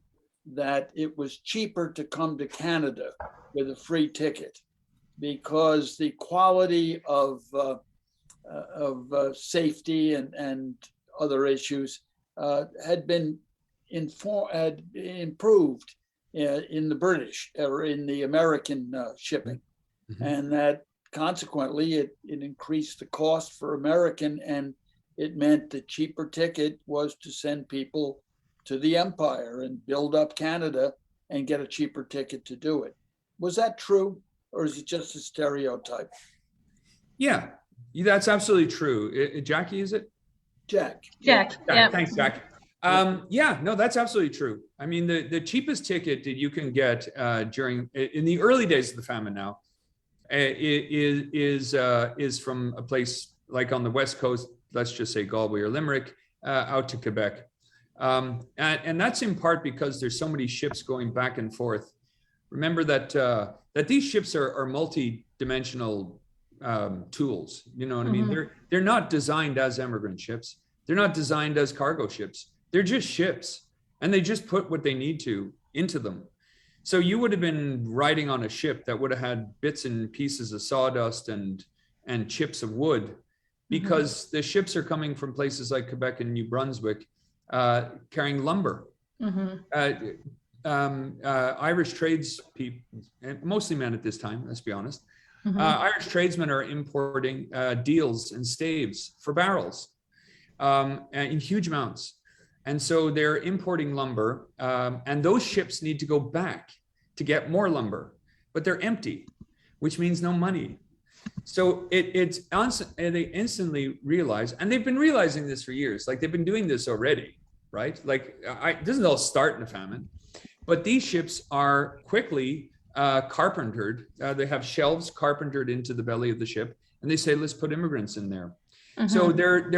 that it was cheaper to come to Canada with a free ticket because the quality of safety and other issues had been improved in the British or in the American shipping, and that consequently it increased the cost for American, and it meant the cheaper ticket was to send people to the Empire and build up Canada and get a cheaper ticket to do it. Was that true, or is it just a stereotype? Yeah, that's absolutely true. Jackie, is it? Jack. Yeah. Thanks, Jack. Yeah, no, that's absolutely true. I mean, the cheapest ticket that you can get in the early days of the famine now is from a place like on the West Coast, let's just say Galway or Limerick, out to Quebec. And that's in part because there's so many ships going back and forth. Remember that these ships are multi-dimensional tools. You know what I mean? They're not designed as emigrant ships. They're not designed as cargo ships. They're just ships, and they just put what they need to into them. So you would have been riding on a ship that would have had bits and pieces of sawdust and chips of wood, because the ships are coming from places like Quebec and New Brunswick, carrying lumber. Irish tradespeople, mostly men at this time, let's be honest. Irish tradesmen are importing deals and staves for barrels in huge amounts. And so they're importing lumber, and those ships need to go back to get more lumber, but they're empty, which means no money. So they instantly realize, and they've been realizing this for years, like they've been doing this already, right? Like it doesn't all start in a famine, but these ships are quickly carpentered. They have shelves carpentered into the belly of the ship, and they say, let's put immigrants in there. So they're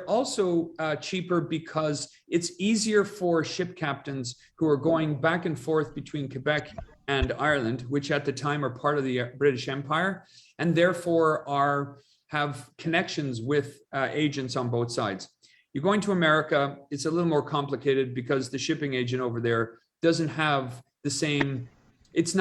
also cheaper because it's easier for ship captains who are going back and forth between Quebec and Ireland, which at the time are part of the British Empire, and therefore have connections with agents on both sides. You're going to America, it's a little more complicated because the shipping agent over there doesn't have the same, it's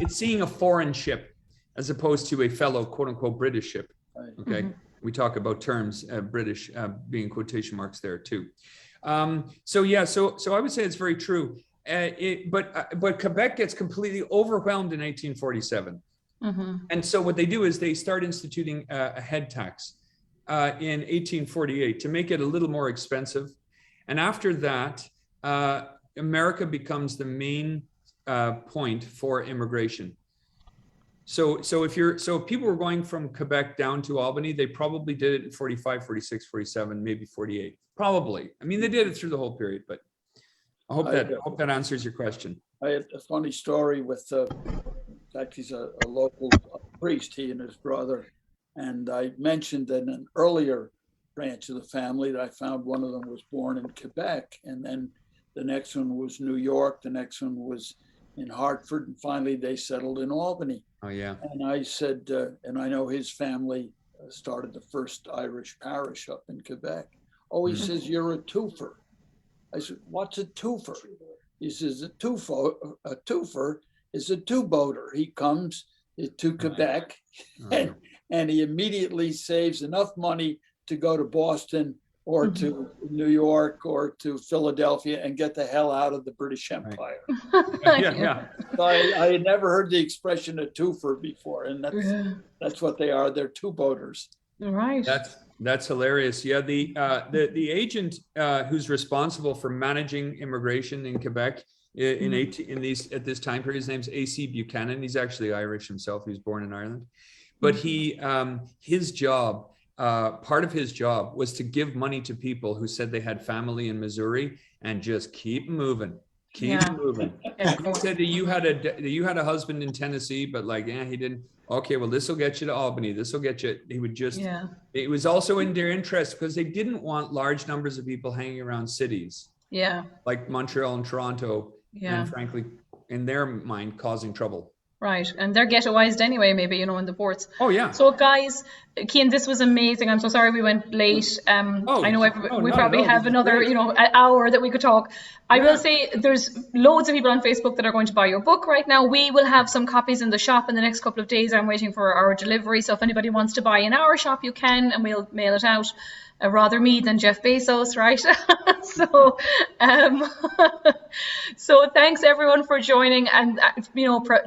seeing a foreign ship as opposed to a fellow quote unquote British ship. Okay. We talk about terms, British being quotation marks there too. So I would say it's very true. But Quebec gets completely overwhelmed in 1847. And so what they do is they start instituting a head tax in 1848 to make it a little more expensive. And after that, America becomes the main point for immigration. So if people were going from Quebec down to Albany, they probably did it in 45, 46, 47, maybe 48. Probably. I mean, they did it through the whole period, but I hope that answers your question. I had a funny story with, he's a local priest, he and his brother. And I mentioned in an earlier branch of the family that I found one of them was born in Quebec. And then the next one was New York. The next one was in Hartford. And finally they settled in Albany. Oh, yeah. And I said, and I know his family started the first Irish parish up in Quebec. Oh, he says, you're a twofer. I said, what's a twofer? He says, a twofer is a two-boater. He comes to Quebec and he immediately saves enough money to go to Boston or to New York or to Philadelphia and get the hell out of the British Empire. Yeah. So I had never heard the expression a twofer before, and that's what they are. They're two-boaters. Right. That's hilarious. Yeah, the agent who's responsible for managing immigration in Quebec at this time period, his name's A.C. Buchanan. He's actually Irish himself. He was born in Ireland, but his job. Part of his job was to give money to people who said they had family in Missouri and just keep moving. He said that you had a husband in Tennessee, but he didn't. Okay, well, this will get you to Albany. This will get you. He would just. Yeah. It was also in their interest because they didn't want large numbers of people hanging around cities. Yeah. Like Montreal and Toronto. Yeah. And frankly, in their mind, causing trouble. Right, and they're ghettoized anyway, maybe, in the ports. Oh, yeah. So, guys, Cian, this was amazing. I'm so sorry we went late. I know we probably have another, an hour that we could talk. I will say there's loads of people on Facebook that are going to buy your book right now. We will have some copies in the shop in the next couple of days. I'm waiting for our delivery. So if anybody wants to buy in our shop, you can, and we'll mail it out. Rather me than Jeff Bezos, right? So thanks everyone for joining, and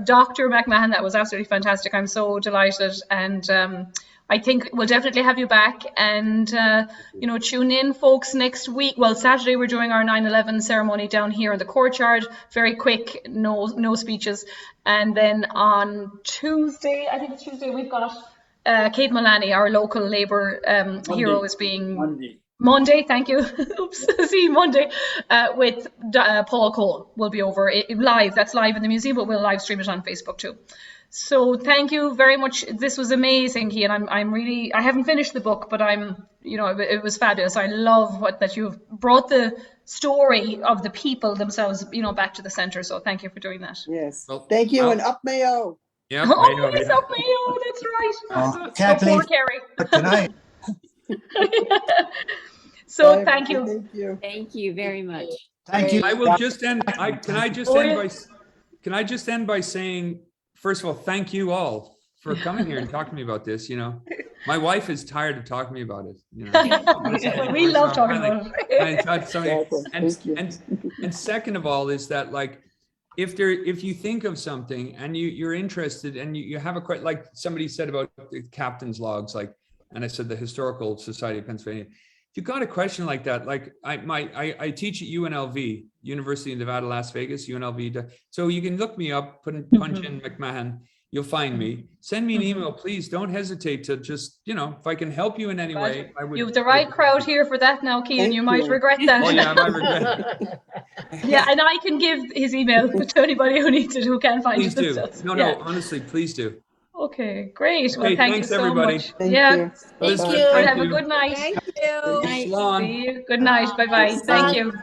Dr. McMahon, that was absolutely fantastic. I'm so delighted, and I think we'll definitely have you back. And tune in, folks, next week. Well, Saturday we're doing our 9/11 ceremony down here in the courtyard. Very quick, no speeches, and then on Tuesday, I think it's Tuesday, we've got. Kate Mullaney, our local Labour hero, is being Monday, thank you. Oops, see Monday with Paul Cole will be over live. That's live in the museum, but we'll live stream it on Facebook too. So thank you very much. This was amazing, Cian. I'm really, I haven't finished the book, but it was fabulous. I love that you've brought the story of the people themselves, back to the center. So thank you for doing that. Yes. Well, Thank you, well, and up Mayo. Yeah. Oh, yes, up Mayo. That's right. Can't Poor leave Kerry. tonight. So Bye, thank you. everybody. Thank you. Thank you very much. Thank you. I will just end. Can I just end by saying, first of all, thank you all for coming here and talking to me about this. My wife is tired of talking to me about it. We love talking about it. And second of all is that, like, if you think of something and you're interested and you have a quite, like somebody said about the captain's logs, like, and I said the Historical Society of Pennsylvania. If you've got a question like that, like I teach at UNLV, University of Nevada, Las Vegas, UNLV. So you can look me up, punch in McMahon, you'll find me. Send me an email, please. Don't hesitate to just, if I can help you in any way. I would. You have the right crowd here for that now, Cian. Thank You might you. regret that. Oh yeah, I might regret it. Yeah, and I can give his email to anybody who needs it, who can't find Please it do. themselves. No, Yeah. honestly, please do. Okay, great. Well, Okay, thank you thanks, so everybody. much. Thank Yeah. you. Elizabeth, you. thank Have a you. good night. Thank you. Shalom. See you. Good night. Bye-bye. Thank you.